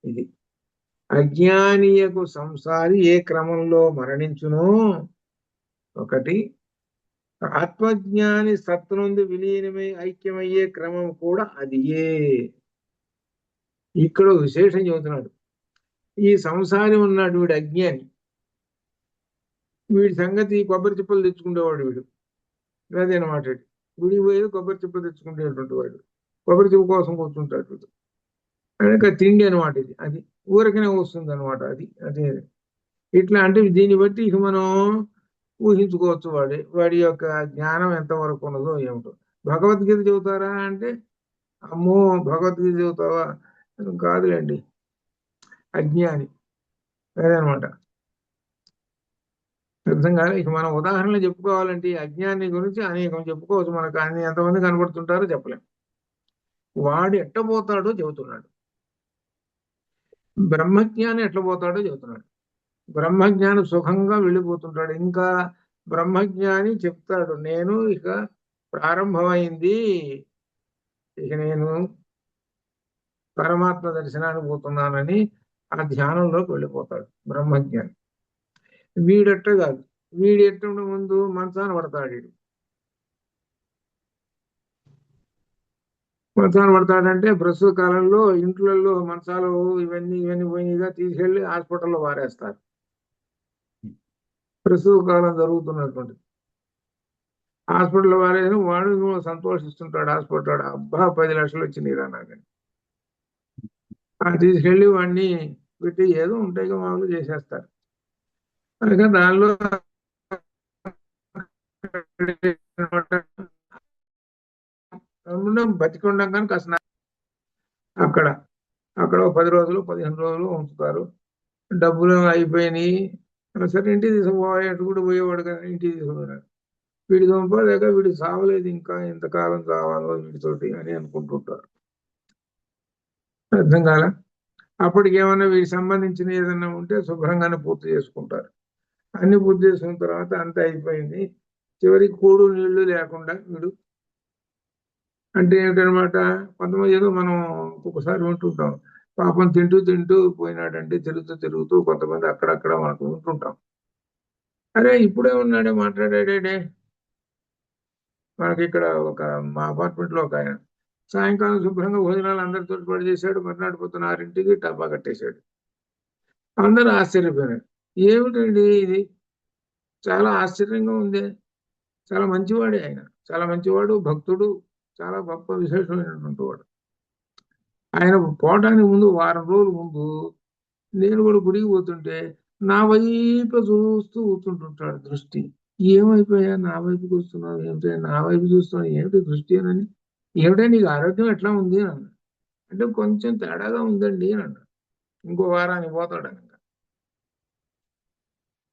ఇది అజ్ఞానియకు సంసారి ఏ క్రమంలో మరణించునో, ఒకటి ఆత్మజ్ఞాని సత్తునందు విలీనమై ఐక్యమయ్యే క్రమం కూడా అది ఏ. ఇక్కడ విశేషం చెబుతున్నాడు. ఈ సంసారి ఉన్నాడు, వీడు అజ్ఞాని. వీడి సంగతి కొబ్బరి చిప్పలు తెచ్చుకునేవాడు వీడు. అదేనమాట. గుడి పోయేది కొబ్బరి చిప్ప తెచ్చుకునేటువంటి వాడు. కొబ్బరి చిప్ప కోసం కూర్చుంటాడు వీడు. కనుక తిండి అనమాట ఇది. అది ఊరికనే వస్తుంది అనమాట. అది అదే ఇట్లా అంటే దీన్ని బట్టి ఇక మనం ఊహించుకోవచ్చు వాడి యొక్క జ్ఞానం ఎంతవరకు ఉన్నదో ఏమిటో. భగవద్గీత చెబుతారా అంటే అమ్మో భగవద్గీత చెబుతావా? కాదులేండి, అజ్ఞాని. అదనమాట. అర్థం కాదు. ఇక మనం ఉదాహరణలు చెప్పుకోవాలంటే అజ్ఞాని గురించి అనేకం చెప్పుకోవచ్చు. మనకు అన్ని ఎంతమంది కనబడుతుంటారో చెప్పలేం. వాడు ఎట్టబోతాడో చెబుతున్నాడు. బ్రహ్మజ్ఞాని ఎట్లా పోతాడో చెబుతున్నాడు. బ్రహ్మజ్ఞాని సుఖంగా వెళ్ళిపోతుంటాడు. ఇంకా బ్రహ్మజ్ఞాని చెప్తాడు, నేను ఇక ప్రారంభమైంది, ఇక నేను పరమాత్మ దర్శనానికి పోతున్నానని ఆ ధ్యానంలోకి వెళ్ళిపోతాడు బ్రహ్మజ్ఞాని. వీడెట్ట కాదు. వీడు ఎట్ట ముందు మంచాన పడతాడు. వీడు మంచాన పడతాడంటే ప్రస్తుత కాలంలో ఇంట్లలో మంచాలు ఇవన్నీ పోయిగా తీసుకెళ్లి హాస్పిటల్లో వారేస్తారు. ప్రస్తుత కాలం జరుగుతున్నటువంటి హాస్పిటల్ వారేను వాడు సంతోషిస్తుంటాడు. హాస్పిటల్ అబ్బా 10 లక్షలు వచ్చినాయిరా నాకని తీసుకెళ్లి వాడిని పెట్టి ఏదో ఉంటాయి మామూలు చేసేస్తారు. అందుకని దానిలో బతికొండం కానీ కాస్త అక్కడ అక్కడ 10 రోజులు 15 రోజులు ఉంచుతారు. డబ్బులు అయిపోయినాయి, సరే ఇంటికి తీసుకుపోయేట్టు కూడా పోయేవాడు కదా, ఇంటికి తీసుకుపోయాడు. వీడి సంపాదక వీడు సావలేదు, ఇంకా ఎంతకాలం కావాలో వీడితోటి అని అనుకుంటుంటారు. అర్థం కాల. అప్పటికి ఏమన్నా వీడికి సంబంధించిన ఏదన్నా ఉంటే శుభ్రంగానే పూర్తి చేసుకుంటారు. అన్ని పూర్తి చేసుకున్న తర్వాత అంతా అయిపోయింది. చివరికి కూడు నీళ్లు లేకుండా వీడు అంటే ఏమిటనమాట, కొంతమంది ఏదో మనం ఒక్కొక్కసారి వింటుంటాం, పాపం తింటూ తింటూ పోయినాడంటే తిరుగుతూ తిరుగుతూ కొంతమంది అక్కడక్కడ మనకు వింటుంటాం. అరే ఇప్పుడే ఉన్నాడే మాట్లాడాడే. మనకి ఇక్కడ మా అపార్ట్మెంట్ లో ఒక ఆయన సాయంకాలం శుభ్రంగా భోజనాలు అందరితో పాటు చేశాడు. మర్నాడు పొద్దున 6ంటికి టపా కట్టేశాడు. అందరూ ఆశ్చర్యపోయినాడు. ఏమిటండి ఇది, చాలా ఆశ్చర్యంగా ఉంది. చాలా మంచివాడే ఆయన, చాలా మంచివాడు, భక్తుడు, చాలా గొప్ప విశేషమైనటువంటి వాడు. ఆయన పోవటానికి ముందు వారం రోజుల ముందు నేను కూడా గుడికి పోతుంటే నా వైపు చూస్తూ కూర్చుంటుంటాడు దృష్టి. ఏమైపోయా నా వైపు చూస్తున్నావు ఏమిటి, నా వైపు చూస్తున్నావు ఏమిటి దృష్టి అని. ఏమిటా నీకు ఆరోగ్యం ఎట్లా ఉంది అని అన్నా. అంటే కొంచెం తేడాగా ఉందండి అని అన్నా. ఇంకో వారానికి పోతాడు అనక.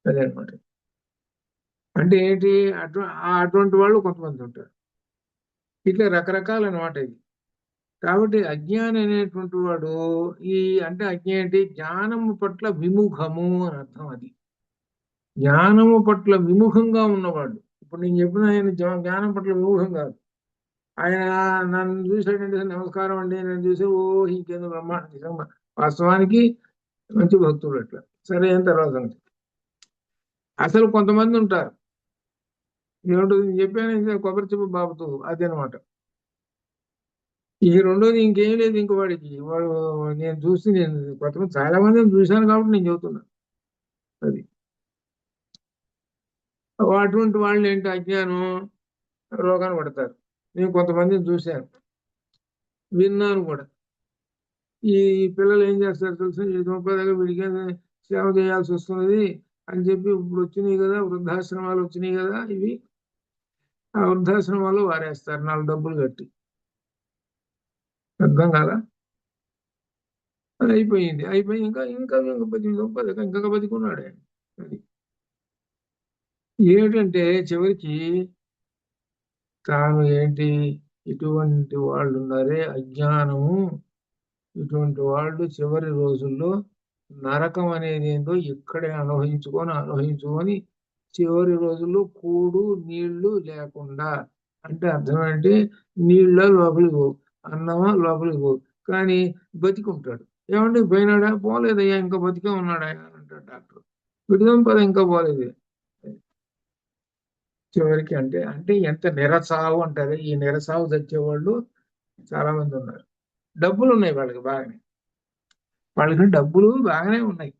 అదే అనమాట. అంటే ఏంటి, అటువంటి వాళ్ళు కొంతమంది ఉంటారు. ఇట్లా రకరకాల అనమాట ఇది. కాబట్టి అజ్ఞాని అనేటువంటి వాడు అంటే అజ్ఞాని జ్ఞానము పట్ల విముఖము అని అర్థం. అది జ్ఞానము పట్ల విముఖంగా ఉన్నవాడు. ఇప్పుడు నేను చెప్పిన ఆయన జ్ఞానం పట్ల విముఖం కాదు. ఆయన నన్ను చూసాడంటే నమస్కారం అండి, నేను చూసి ఓ ఇంకేందో బ్రహ్మాండం. వాస్తవానికి మంచి భక్తుడు అట్లా. సరే అయిన తర్వాత అసలు కొంతమంది ఉంటారు, ఏమిటో నేను చెప్పాను కొబ్బరి చెప్పు బాబుతూ, అదే అనమాట. ఈ రెండోది ఇంకేం లేదు. ఇంక వాడికి నేను కొంతమంది చాలా మందిని చూశాను కాబట్టి నేను చెబుతున్నా. అది అటువంటి వాళ్ళు ఏంటి, అజ్ఞానం రోగాన్ని పడతారు. నేను కొంతమందిని చూశాను, విన్నాను కూడా. ఈ పిల్లలు ఏం చేస్తారు తెలుసు, ఈ దొంపదగా వీడికి సేవ చేయాల్సి వస్తున్నది అని చెప్పి ఇప్పుడు వచ్చినాయి కదా వృద్ధాశ్రమాలు వచ్చినాయి కదా, ఇవి ఆ వృద్ధాశ్రమాలు వారేస్తారు 4 డబ్బులు కట్టి. అర్థం కాదా. అది అయిపోయి ఇంకా ఇంకా ఇంకా బతికున్నాడు ఆయన. అది ఏమిటంటే చివరికి తాను ఏంటి, ఇటువంటి వాళ్ళు ఉన్నారే అజ్ఞానము, ఇటువంటి వాళ్ళు చివరి రోజుల్లో నరకం అనేది ఏందో ఇక్కడే అనుభవించుకొని చివరి రోజుల్లో కూడు నీళ్లు లేకుండా, అంటే అర్థం ఏంటి, నీళ్ళ లోపలికి పోవు, అన్నమా లోపలికి పోవు, కానీ బతికుంటాడు. ఏమంటే పోయినాడా, పోలేదయ్యా ఇంకా బతికే ఉన్నాడా అని అంటాడు డాక్టర్. విడుదం పద ఇంకా పోలేదు చివరికి. అంటే ఎంత నిరసావు అంటారు. ఈ నిరసావు తెచ్చేవాళ్ళు చాలా మంది ఉన్నారు. డబ్బులు ఉన్నాయి వాళ్ళకి డబ్బులు బాగానే ఉన్నాయి.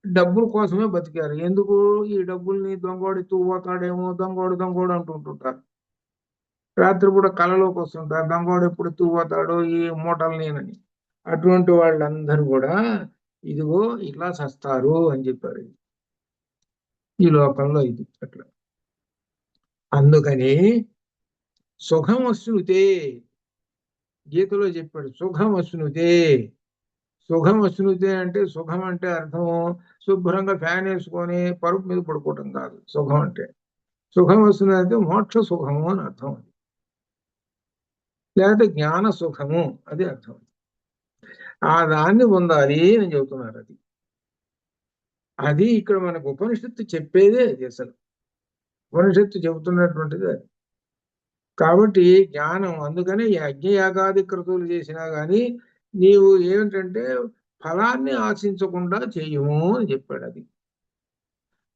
డబ్బుల కోసమే బతికారు. ఎందుకు, ఈ డబ్బుల్ని దొంగోడు ఎత్తుకుపోతాడేమో, దొంగోడు అంటుంటారు. రాత్రిపూట కళలోకి వస్తుంటారు, దొంగోడు ఎప్పుడు ఎత్తుకుపోతాడో ఈ మూటలు నేనని. అటువంటి వాళ్ళందరూ కూడా ఇదిగో ఇట్లా చస్తారు అని చెప్పారు ఈ లోకంలో. ఇది అట్లా. అందుకని సుఖమశ్నుతే, గీతలో చెప్పాడు సుఖమశ్నుతే. సుఖమశ్నుతే అంటే సుఖం అంటే అర్థం శుభ్రంగా ఫ్యాన్ వేసుకొని పరుపు మీద పడుకోవటం కాదు సుఖం అంటే. సుఖమశ్నుతే అంటే మోక్ష సుఖము అని అర్థం. లేకపోతే జ్ఞాన సుఖము అది అర్థం. ఆ దాన్ని పొందాలి అని చెబుతున్నారు. అది ఇక్కడ మనకు ఉపనిషత్తు చెప్పేదే అది. అసలు ఉపనిషత్తు చెబుతున్నటువంటిది అది. కాబట్టి జ్ఞానం, అందుకనే ఈ యజ్ఞయాగాది క్రతువులు చేసినా గాని నీవు ఏమిటంటే ఫలాన్ని ఆశించకుండా చెయ్యము అని చెప్పాడు.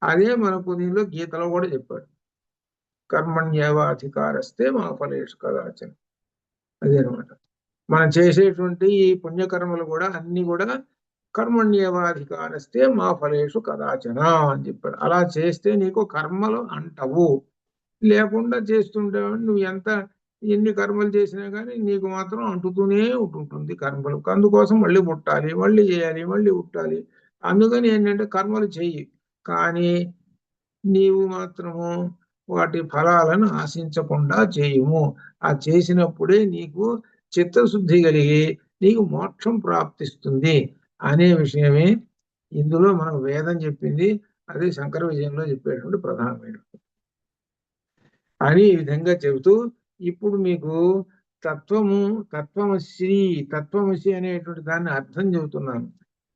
అదే మనకు దీనిలో గీతలో కూడా చెప్పాడు, కర్మణ్యేవాధికారస్తే మా ఫలేషు కదాచన. అదే అనమాట. మనం చేసేటువంటి ఈ పుణ్యకర్మలు కూడా అన్ని కూడా కర్మణ్యేవాధికారస్తే మా ఫలేషు కదాచన అని చెప్పాడు. అలా చేస్తే నీకు కర్మలు అంటవు. లేకుండా చేస్తుంటే నువ్వు ఎన్ని కర్మలు చేసినా కానీ నీకు మాత్రం అంటుతూనే ఉంటుంటుంది కర్మలు. అందుకోసం మళ్ళీ పుట్టాలి, మళ్ళీ చేయాలి, మళ్ళీ పుట్టాలి. అందుకని ఏంటంటే కర్మలు చెయ్యి, కానీ నీవు మాత్రము వాటి ఫలాలను ఆశించకుండా చేయము. ఆ చేసినప్పుడే నీకు చిత్తశుద్ధి కలిగి నీకు మోక్షం ప్రాప్తిస్తుంది అనే విషయమే ఇందులో మనకు వేదం చెప్పింది. అదే శంకర విజయంలో చెప్పేటువంటి ప్రధానమైన అని ఈ విధంగా చెబుతూ ఇప్పుడు మీకు తత్వమసి అనేటువంటి దాన్ని అర్థం చెబుతున్నాను.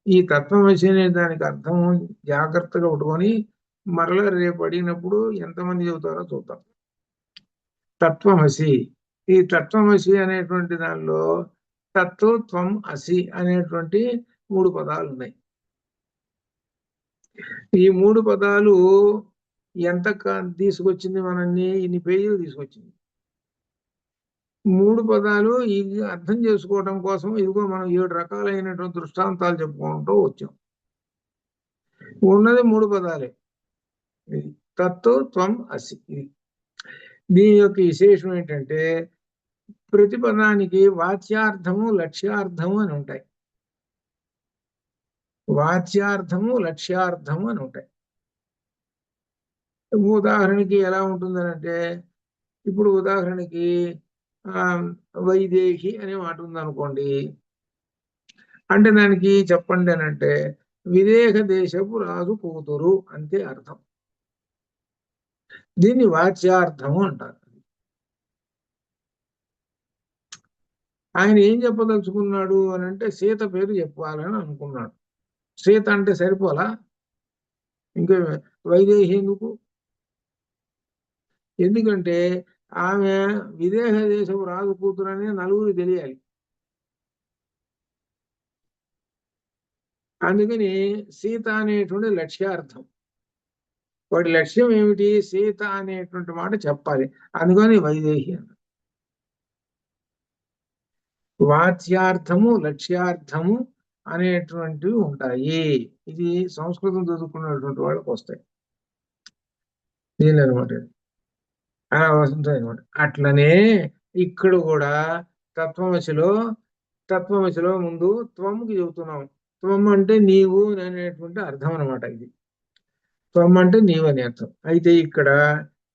ఈ తత్వమసి అనే దానికి అర్థం జాగ్రత్తగా పట్టుకొని మరలా రేపు అడిగినప్పుడు ఎంతమంది చెబుతారో చూద్దాం. తత్వమసి, ఈ తత్వమసి అనేటువంటి దానిలో తత్వం అసి అనేటువంటి 3 పదాలు ఉన్నాయి. ఈ 3 పదాలు ఎంత తీసుకొచ్చింది మనల్ని? ఇన్ని పేజీలు తీసుకొచ్చింది. 3 పదాలు ఇది అర్థం చేసుకోవడం కోసం ఇదిగో మనం 7 రకాలైనటువంటి దృష్టాంతాలు చెప్పుకుంటూ వచ్చాం. ఉన్నది 3 పదాలే, తత్వం అసి. దీని యొక్క విశేషం ఏంటంటే ప్రతి పదానికి వాచ్యార్థము లక్ష్యార్థము అని ఉంటాయి. వాచ్యార్థము లక్ష్యార్థము అని ఉంటాయి. ఉదాహరణకి ఎలా ఉంటుందనంటే, ఇప్పుడు ఉదాహరణకి వైదేహి అనే మాట ఉందనుకోండి. అంటే దానికి చెప్పండి అని అంటే విదేహ దేశపు రాజు కూతురు అంతే అర్థం. దీన్ని వాచ్యార్థము అంటారు. ఆయన ఏం చెప్పదలుచుకున్నాడు అని అంటే సీత పేరు చెప్పాలని అనుకున్నాడు. సీత అంటే సరిపోలా, ఇంకా వైదేహి ఎందుకు? ఎందుకంటే ఆమె విదేహ దేశపు రాజు కూతురు అని నలుగురు తెలియాలి. అందుకని సీత అనేటువంటి లక్ష్యార్థం. వాడి లక్ష్యం ఏమిటి? సీత అనేటువంటి మాట చెప్పాలి. అందుకని వైదేహి అన్న. వాచ్యార్థము లక్ష్యార్థము అనేటువంటివి ఉంటాయి. ఇది సంస్కృతం చదువుకున్నటువంటి వాళ్ళకి వస్తాయి. దీని అనమాట అలా వస్తుంటాయి అనమాట. అట్లనే ఇక్కడ కూడా తత్వమసిలో ముందు త్వముకి చెబుతున్నాం. త్వం అంటే నీవు అనేటువంటి అర్థం అనమాట. ఇది త్వం అంటే నీవు అని అర్థం. అయితే ఇక్కడ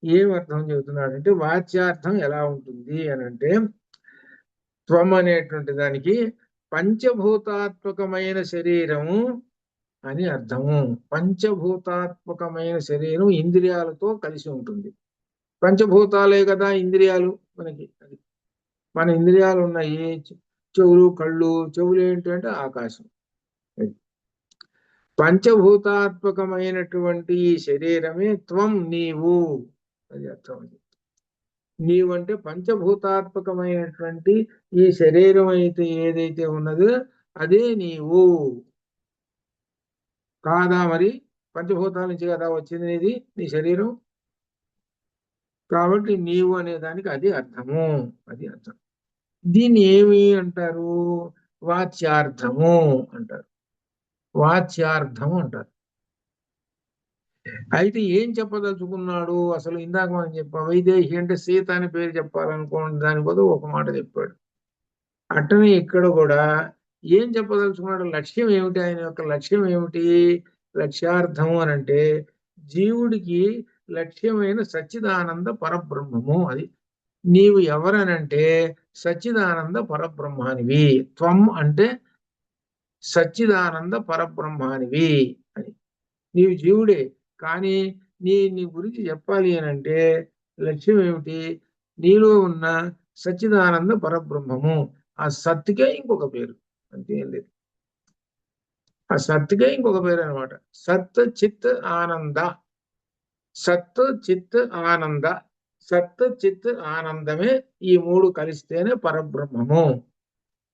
ఏం అర్థం చెబుతున్నాడంటే వాచ్యార్థం ఎలా ఉంటుంది అని అంటే త్వం అనేటువంటి దానికి పంచభూతాత్మకమైన శరీరము అని అర్థము. పంచభూతాత్మకమైన శరీరం ఇంద్రియాలతో కలిసి ఉంటుంది. పంచభూతాలే కదా ఇంద్రియాలు మనకి. మన ఇంద్రియాలు ఉన్నాయి, చెవులు, కళ్ళు. చెవులు ఏంటంటే ఆకాశం. పంచభూతాత్మకమైనటువంటి ఈ శరీరమే త్వం నీవు. అది అర్థం. నీవు అంటే పంచభూతాత్మకమైనటువంటి ఈ శరీరం అయితే ఏదైతే ఉన్నదో అదే నీవు కాదా? మరి పంచభూతాల నుంచి కదా వచ్చింది నీది, నీ శరీరం. కాబట్టి నీవు అనే దానికి అది అర్థము. అది అర్థం. దీన్ని ఏమి అంటారు? వాచ్యార్థము అంటారు. వాచ్యార్థము అంటారు. అయితే ఏం చెప్పదలుచుకున్నాడు అసలు? ఇందాక మనం చెప్పాం వైదేహి అంటే సీత అని పేరు చెప్పాలనుకోండి, దాని బదులు ఒక మాట చెప్పాడు. అట్టనే ఇక్కడ కూడా ఏం చెప్పదలుచుకున్నాడు? లక్ష్యం ఏమిటి? ఆయన యొక్క లక్ష్యం ఏమిటి? లక్ష్యార్థము అని అంటే జీవుడికి లక్ష్యమైన సచ్చిదానంద పరబ్రహ్మము. అది నీవు ఎవరనంటే సచ్చిదానంద పరబ్రహ్మానివి. త్వం అంటే సచ్చిదానంద పరబ్రహ్మానివి అని. నీవు జీవుడే, కానీ నీ గురించి చెప్పాలి అని అంటే లక్ష్యం ఏమిటి? నీలో ఉన్న సచ్చిదానంద పరబ్రహ్మము. ఆ సత్తుకే ఇంకొక పేరు, అంతేం లేదు. ఆ సత్తుకే ఇంకొక పేరు అనమాట. సత్ చిత్ ఆనంద. సత్ చిత్ ఆనంద. సత్ చిత్ ఆనందమే ఈ 3 కలిస్తేనే పరబ్రహ్మము.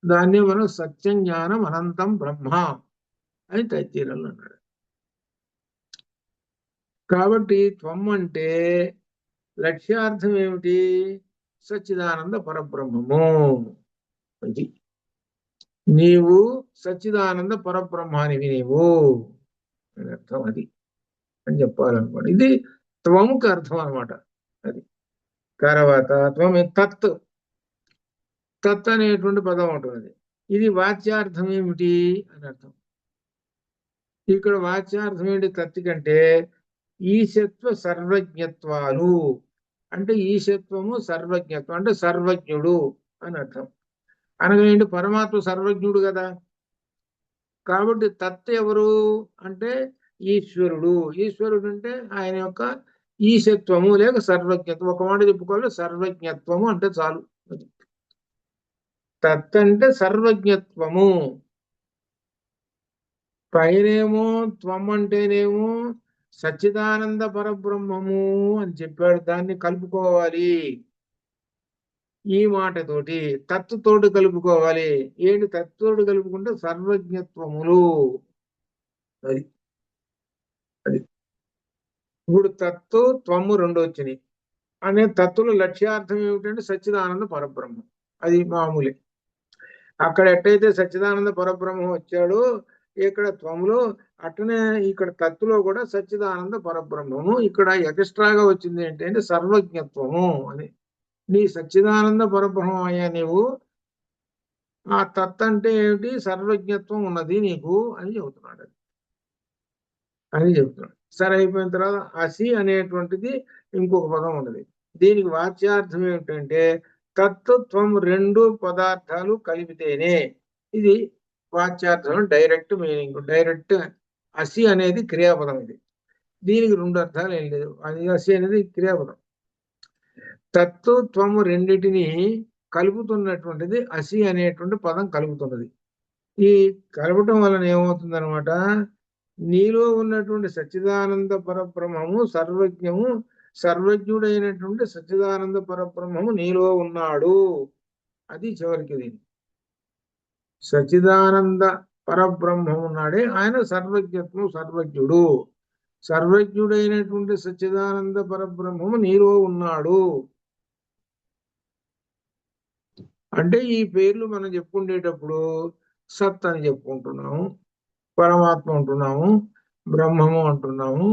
దాన్ని మనం సత్యం జ్ఞానం అనంతం బ్రహ్మ అని తైత్తీరంలో అన్నాడు. కాబట్టి త్వం అంటే లక్ష్యార్థం ఏమిటి? సచ్చిదానంద పరబ్రహ్మము. ఇది నీవు సచ్చిదానంద పరబ్రహ్మానివి నీవు అని అర్థం. అది అని చెప్పాలన్నమాట. ఇది త్వముకు అర్థం అనమాట. అది తర్వాత త్వం తత్ తత్ అనేటువంటి పదం ఉంటుంది. ఇది వాచ్యార్థం ఏమిటి అని అర్థం. ఇక్కడ వాచ్యార్థం ఏంటి తత్ కంటే ఈశత్వ సర్వజ్ఞత్వాలు అంటే ఈశత్వము సర్వజ్ఞత్వం అంటే సర్వజ్ఞుడు అని అర్థం. అనగా ఏంటి? పరమాత్మ సర్వజ్ఞుడు కదా. కాబట్టి తత్ ఎవరు అంటే ఈశ్వరుడు. ఈశ్వరుడు అంటే ఆయన యొక్క ఈశత్వము లేక సర్వజ్ఞత్వం. ఒక మాట చెప్పుకోవాలి, సర్వజ్ఞత్వము అంటే చాలు. తత్ అంటే సర్వజ్ఞత్వము. పైనేమో త్వం అంటేనేమో సచ్చిదానంద పరబ్రహ్మము అని చెప్పాడు. దాన్ని కలుపుకోవాలి ఈ మాటతోటి, తత్తుతోటి కలుపుకోవాలి. ఏంటి తత్తుతోటి కలుపుకుంటే సర్వజ్ఞత్వములు. అది అది ఇప్పుడు తత్తు త్వము రెండు వచ్చినాయి అనే తత్తుల లక్ష్యార్థం ఏమిటంటే సచ్చిదానంద పరబ్రహ్మం. అది మామూలే. అక్కడ ఎట్టయితే సచ్చిదానంద పరబ్రహ్మం వచ్చాడో ఇక్కడ త్వములో, అట్టనే ఇక్కడ తత్తులో కూడా సచ్చిదానంద పరబ్రహ్మము. ఇక్కడ ఎక్స్ట్రాగా వచ్చింది ఏంటంటే సర్వజ్ఞత్వము అని. నీ సచ్చిదానంద పరబ్రహ్మం అయ్యా నీవు. ఆ తత్ అంటే ఏమిటి? సర్వజ్ఞత్వం ఉన్నది నీకు అని చెబుతున్నాడు. అని చెబుతున్నాడు. సరే, అయిపోయిన తర్వాత అసి అనేటువంటిది ఇంకొక పదం ఉన్నది. దీనికి వాచ్యార్థం ఏమిటంటే తత్వం రెండు పదార్థాలు కలిపితేనే. ఇది వాచ్యార్థం, డైరెక్ట్ మీనింగ్. డైరెక్ట్ అసి అనేది క్రియాపదం. ఇది దీనికి రెండు అర్థాలు ఏం లేదు. అది అసి అనేది క్రియాపదం. తత్వం రెండిటిని కలుపుతున్నటువంటిది అసి అనేటువంటి పదం కలుపుతున్నది. ఈ కలపటం వలన ఏమవుతుంది అనమాట? నీలో ఉన్నటువంటి సచ్చిదానంద పరబ్రహ్మము సర్వజ్ఞము, సర్వజ్ఞుడైనటువంటి సచ్చిదానంద పరబ్రహ్మము నీలో ఉన్నాడు. అది చివరికి దీని సచ్చిదానంద పరబ్రహ్మం ఉన్నాడే ఆయన సర్వజ్ఞత్వం, సర్వజ్ఞుడు. సర్వజ్ఞుడైనటువంటి సచ్చిదానంద పరబ్రహ్మము నీలో ఉన్నాడు. అంటే ఈ పేర్లు మనం చెప్పుకునేటప్పుడు సత్ అని చెప్పుకుంటున్నాము, పరమాత్మ అంటున్నాము, బ్రహ్మము అంటున్నాము.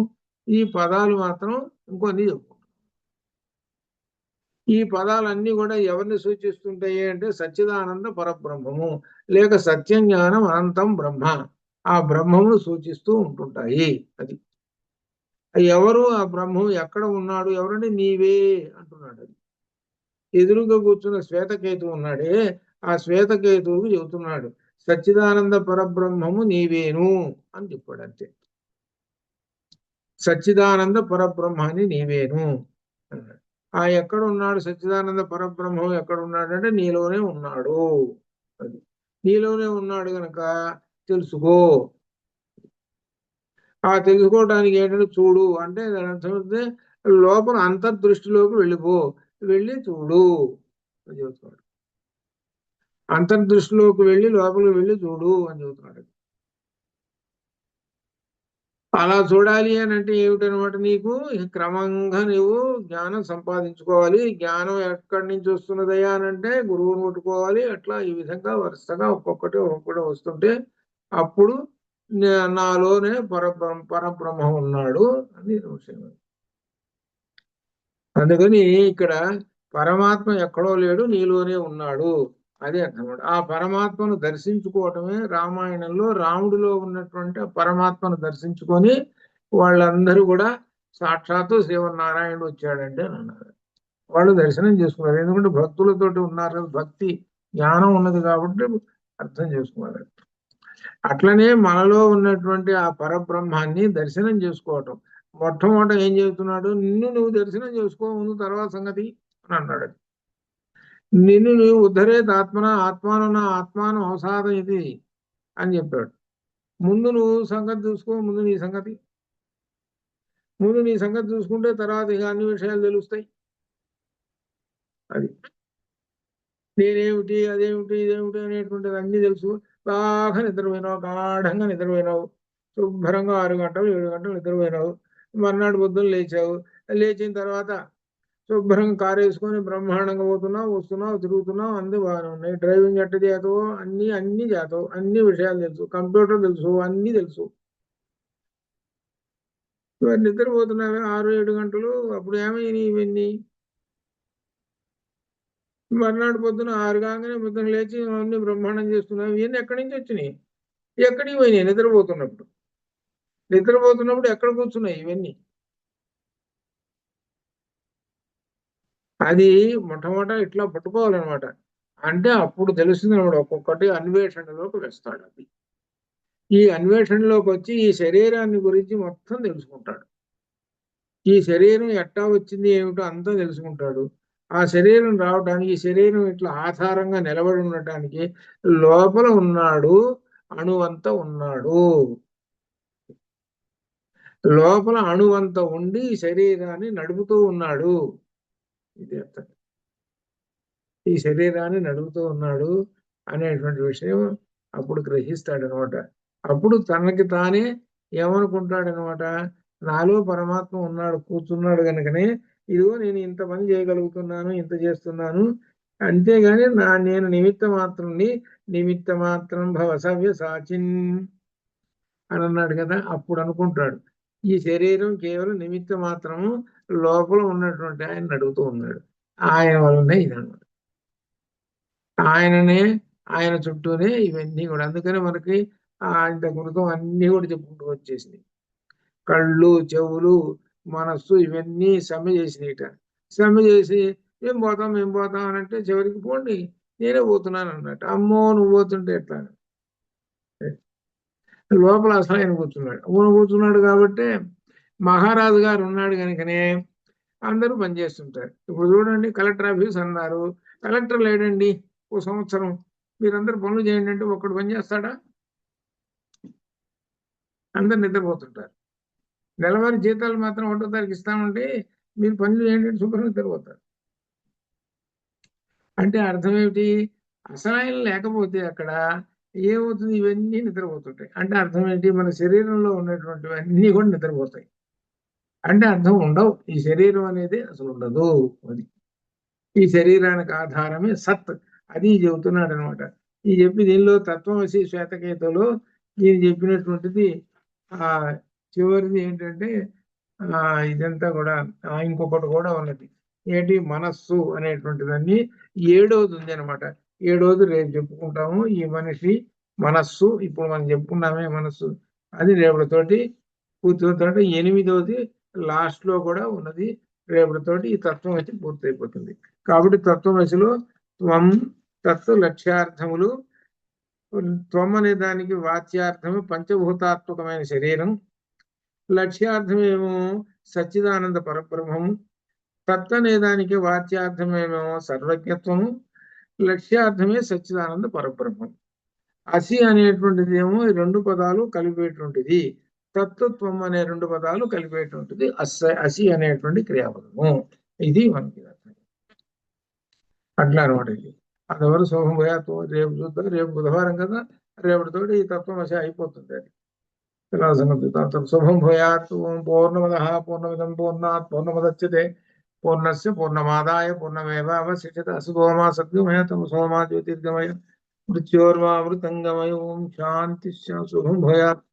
ఈ పదాలు మాత్రం ఇంకొన్ని చెప్పుకుంటాం. ఈ పదాలన్నీ కూడా ఎవరిని సూచిస్తుంటాయి అంటే సచ్చిదానంద పరబ్రహ్మము లేక సత్యం జ్ఞానం అనంతం బ్రహ్మ, ఆ బ్రహ్మమును సూచిస్తూ ఉంటుంటాయి. అది ఎవరు? ఆ బ్రహ్మం ఎక్కడ ఉన్నాడు? ఎవరంటే నీవే అంటున్నాడు. అది ఎదురుగా కూర్చున్న శ్వేతకేతువు ఉన్నాడే, ఆ శ్వేతకేతువుకు చెబుతున్నాడు సచ్చిదానంద పరబ్రహ్మము నీవేను అని చెప్పాడు. అంతే, సచ్చిదానంద పరబ్రహ్మాన్ని నీవేను అన్నాడు. ఆ ఎక్కడ ఉన్నాడు సచ్చిదానంద పరబ్రహ్మం? ఎక్కడ ఉన్నాడు అంటే నీలోనే ఉన్నాడు. అది నీలోనే ఉన్నాడు గనక తెలుసుకో. ఆ తెలుసుకోవడానికి ఏంటంటే చూడు అంటే దాని అర్థం అయితే లోపల అంతర్దృష్టిలోకి వెళ్ళిపో, వెళ్ళి చూడు అని చెబుతున్నాడు. అంతర్దృష్టిలోకి వెళ్ళి లోపలికి వెళ్ళి చూడు అని చెబుతున్నాడు. అలా చూడాలి అని అంటే ఏమిటనమాట? నీకు క్రమంగా నువ్వు జ్ఞానం సంపాదించుకోవాలి. జ్ఞానం ఎక్కడి నుంచి వస్తున్నదయ్యా అని అంటే గురువుని పట్టుకోవాలి. అట్లా ఈ విధంగా వరుసగా ఒక్కొక్కటి వస్తుంటే అప్పుడు నాలోనే పరబ్రహ్మం ఉన్నాడు అని విషయం. అందుకని ఇక్కడ పరమాత్మ ఎక్కడో లేడు, నీలోనే ఉన్నాడు. అదే అన్నమాట. ఆ పరమాత్మను దర్శించుకోవటమే రామాయణంలో రాముడిలో ఉన్నటువంటి పరమాత్మను దర్శించుకొని వాళ్ళందరూ కూడా సాక్షాత్తు శ్రీమన్నారాయణుడు వచ్చాడంటే అని అన్నారు. వాళ్ళు దర్శనం చేసుకున్నారు. ఎందుకంటే భక్తులతోటి ఉన్నారు కదా, భక్తి జ్ఞానం ఉన్నది కాబట్టి అర్థం చేసుకున్నారు. అట్లనే మనలో ఉన్నటువంటి ఆ పరబ్రహ్మాన్ని దర్శనం చేసుకోవటం. మొట్టమొదట ఏం చెబుతున్నాడు? నిన్ను నువ్వు దర్శనం చేసుకో ముందు, తర్వాత సంగతి అని అన్నాడు. నిన్ను నువ్వు ఉద్ధరేత్ ఆత్మన ఆత్మాన ఆత్మానం అవసాదం ఇది అని చెప్పాడు. ముందు నువ్వు సంగతి చూసుకో, ముందు నీ సంగతి. ముందు నీ సంగతి చూసుకుంటే తర్వాత ఇక అన్ని విషయాలు తెలుస్తాయి. అది నేనేమిటి, అదేమిటి, ఇదేమిటి అనేటువంటిది అన్ని తెలుసు. బాగా నిద్రపోయినావు, గాఢంగా నిద్రపోయినావు, శుభ్రంగా 6 గంటలు 7 గంటలు నిద్రపోయినావు. మర్నాడు పొద్దున్న లేచావు. లేచిన తర్వాత శుభ్రంగా కారు వేసుకొని బ్రహ్మాండంగా పోతున్నావు, వస్తున్నావు, తిరుగుతున్నావు, అన్ని బాగానే ఉన్నాయి. డ్రైవింగ్ ఎట్ట చేతవు, అన్ని చేతవు, అన్ని విషయాలు తెలుసు, కంప్యూటర్ తెలుసు, అన్ని తెలుసు. మరి నిద్రపోతున్నావే 6-7 గంటలు, అప్పుడు ఏమైనా ఇవన్నీ? మర్నాడు పొద్దున 6 కాగానే పొద్దున లేచి అన్ని బ్రహ్మాండం చేస్తున్నావు. ఇవన్నీ ఎక్కడి నుంచి వచ్చినాయి? ఎక్కడికి పోయినాయి? నిద్రపోతున్నప్పుడు ఎక్కడ కూర్చున్నాయి ఇవన్నీ? అది మొట్టమొదట ఇట్లా పట్టుకోవాలన్నమాట. అంటే అప్పుడు తెలుస్తుంది అనమాట. ఒక్కొక్కటి అన్వేషణలోకి వేస్తాడు. అది ఈ అన్వేషణలోకి వచ్చి ఈ శరీరాన్ని గురించి మొత్తం తెలుసుకుంటాడు. ఈ శరీరం ఎట్టా వచ్చింది ఏమిటో అంతా తెలుసుకుంటాడు. ఆ శరీరం రావడానికి, ఈ శరీరం ఇట్లా ఆధారంగా నిలబడి ఉండటానికి లోపల ఉన్నాడు, అణువంత ఉన్నాడు. లోపల అణువంత ఉండి ఈ శరీరాన్ని నడుపుతూ ఉన్నాడు. ఇది అర్థం. ఈ శరీరాన్ని నడుపుతూ ఉన్నాడు అనేటువంటి విషయం అప్పుడు గ్రహిస్తాడనమాట. అప్పుడు తనకి తానే ఏమనుకుంటాడనమాట, నాలో పరమాత్మ ఉన్నాడు, కూర్చున్నాడు కనుకనే ఇదిగో నేను ఇంత పని చేయగలుగుతున్నాను, ఇంత చేస్తున్నాను, అంతేగాని నేను నిమిత్త మాత్రం భవ సవ్య సాచిన్ అని అన్నాడు కదా. అప్పుడు అనుకుంటాడు ఈ శరీరం కేవలం నిమిత్త మాత్రము, లోపల ఉన్నటువంటి ఆయన నడుపుతూ ఉన్నాడు, ఆయన వల్లనే ఇదన్నమాట. ఆయన చుట్టూనే ఇవన్నీ కూడా. అందుకని మనకి ఇంత గుణం అన్ని కూడా చెప్పుకుంటూ వచ్చేసినాయి. కళ్ళు, చెవులు, మనస్సు ఇవన్నీ సమ్మె చేసినాయిట. సమ్మె చేసి ఏం పోతాం అని అంటే చివరికి పోండి నేనే పోతున్నాను అన్నట్టు. అమ్మో నువ్వు పోతుంటే ఎట్లా? లోపల అసలు ఆయన కూర్చున్నాడు కాబట్టి మహారాజు గారు ఉన్నాడు కనుకనే అందరూ పనిచేస్తుంటారు. ఇప్పుడు చూడండి, కలెక్టర్ ఆఫీస్ అన్నారు, కలెక్టర్ లేడండి ఓ సంవత్సరం, మీరందరూ పనులు చేయండి అంటే ఒక్కడు పని చేస్తాడా? అందరు నిద్రపోతుంటారు. నెలవారీ జీతాలు మాత్రం 1వ తారీఖు ఇస్తామంటే మీరు పనులు చేయండి అంటే శుభ్రంగా నిద్రపోతారు. అంటే అర్థం ఏమిటి? అసలు ఆయన లేకపోతే అక్కడ ఏమవుతుంది? ఇవన్నీ నిద్రపోతుంటాయి. అంటే అర్థం ఏంటి? మన శరీరంలో ఉన్నటువంటివన్నీ కూడా నిద్రపోతాయి. అంటే అర్థం ఉండవు. ఈ శరీరం అనేది అసలు ఉండదు. అది ఈ శరీరానికి ఆధారమే సత్. అది చెబుతున్నాడు అనమాట. ఈ చెప్పి దీనిలో తత్వమసి శ్వేతకేతులో ఈయన చెప్పినటువంటిది చివరిది ఏంటంటే ఇదంతా కూడా ఇంకొకటి కూడా ఉన్నది. ఏంటి? మనస్సు అనేటువంటిదాన్ని 7వది ఉంది అనమాట. 7వది రేపు చెప్పుకుంటాము. ఈ మనిషి మనస్సు, ఇప్పుడు మనం చెప్పుకున్నామే మనస్సు, అది రేపటితోటి పూర్తవుతాడు. 8వది లాస్ట్ లో కూడా ఉన్నది. రేపటితోటి ఈ తత్వమసి పూర్తయిపోతుంది. కాబట్టి తత్వమసిలో త్వం, తత్వ లక్ష్యార్థములు. త్వం అనే దానికి వాచ్యార్థము పంచభూతాత్మకమైన శరీరం, లక్ష్యార్థమేమో సచ్చిదానంద పరబ్రహ్మము, తత్ అనే దానికి వాచ్యార్థమేమో సర్వజ్ఞత్వము, లక్ష్యార్థమే సచ్చిదానంద పరబ్రహ్మం. అసి అనేటువంటిది ఏమో ఈ 2 పదాలు కలిపేటువంటిది, తత్వత్వం అనే 2 పదాలు కలిపేటువంటిది అసి అనేటువంటి క్రియాపదము. ఇది మనకి అట్లా అనమాట. ఇది అందువల్ల శుభం భయాతో రేపు చూద్దాం. రేపు బుధవారం కదా, రేపటితోటి ఈ తత్వమసి అయిపోతుంది. అది శుభం భూయాత్. పూర్ణమద పూర్ణమిదం పూర్ణాత్ పూర్ణముదచ్యతే పూర్ణస్య పూర్ణమాదాయ పూర్ణమేవావశిష్యతే. అశుభోమా సద్గమయ తమసోమా జ్యోతిర్గమయ మృత్యోర్మా మృతంగమయ. ఓం శాంతి. శుభం భూయాత్.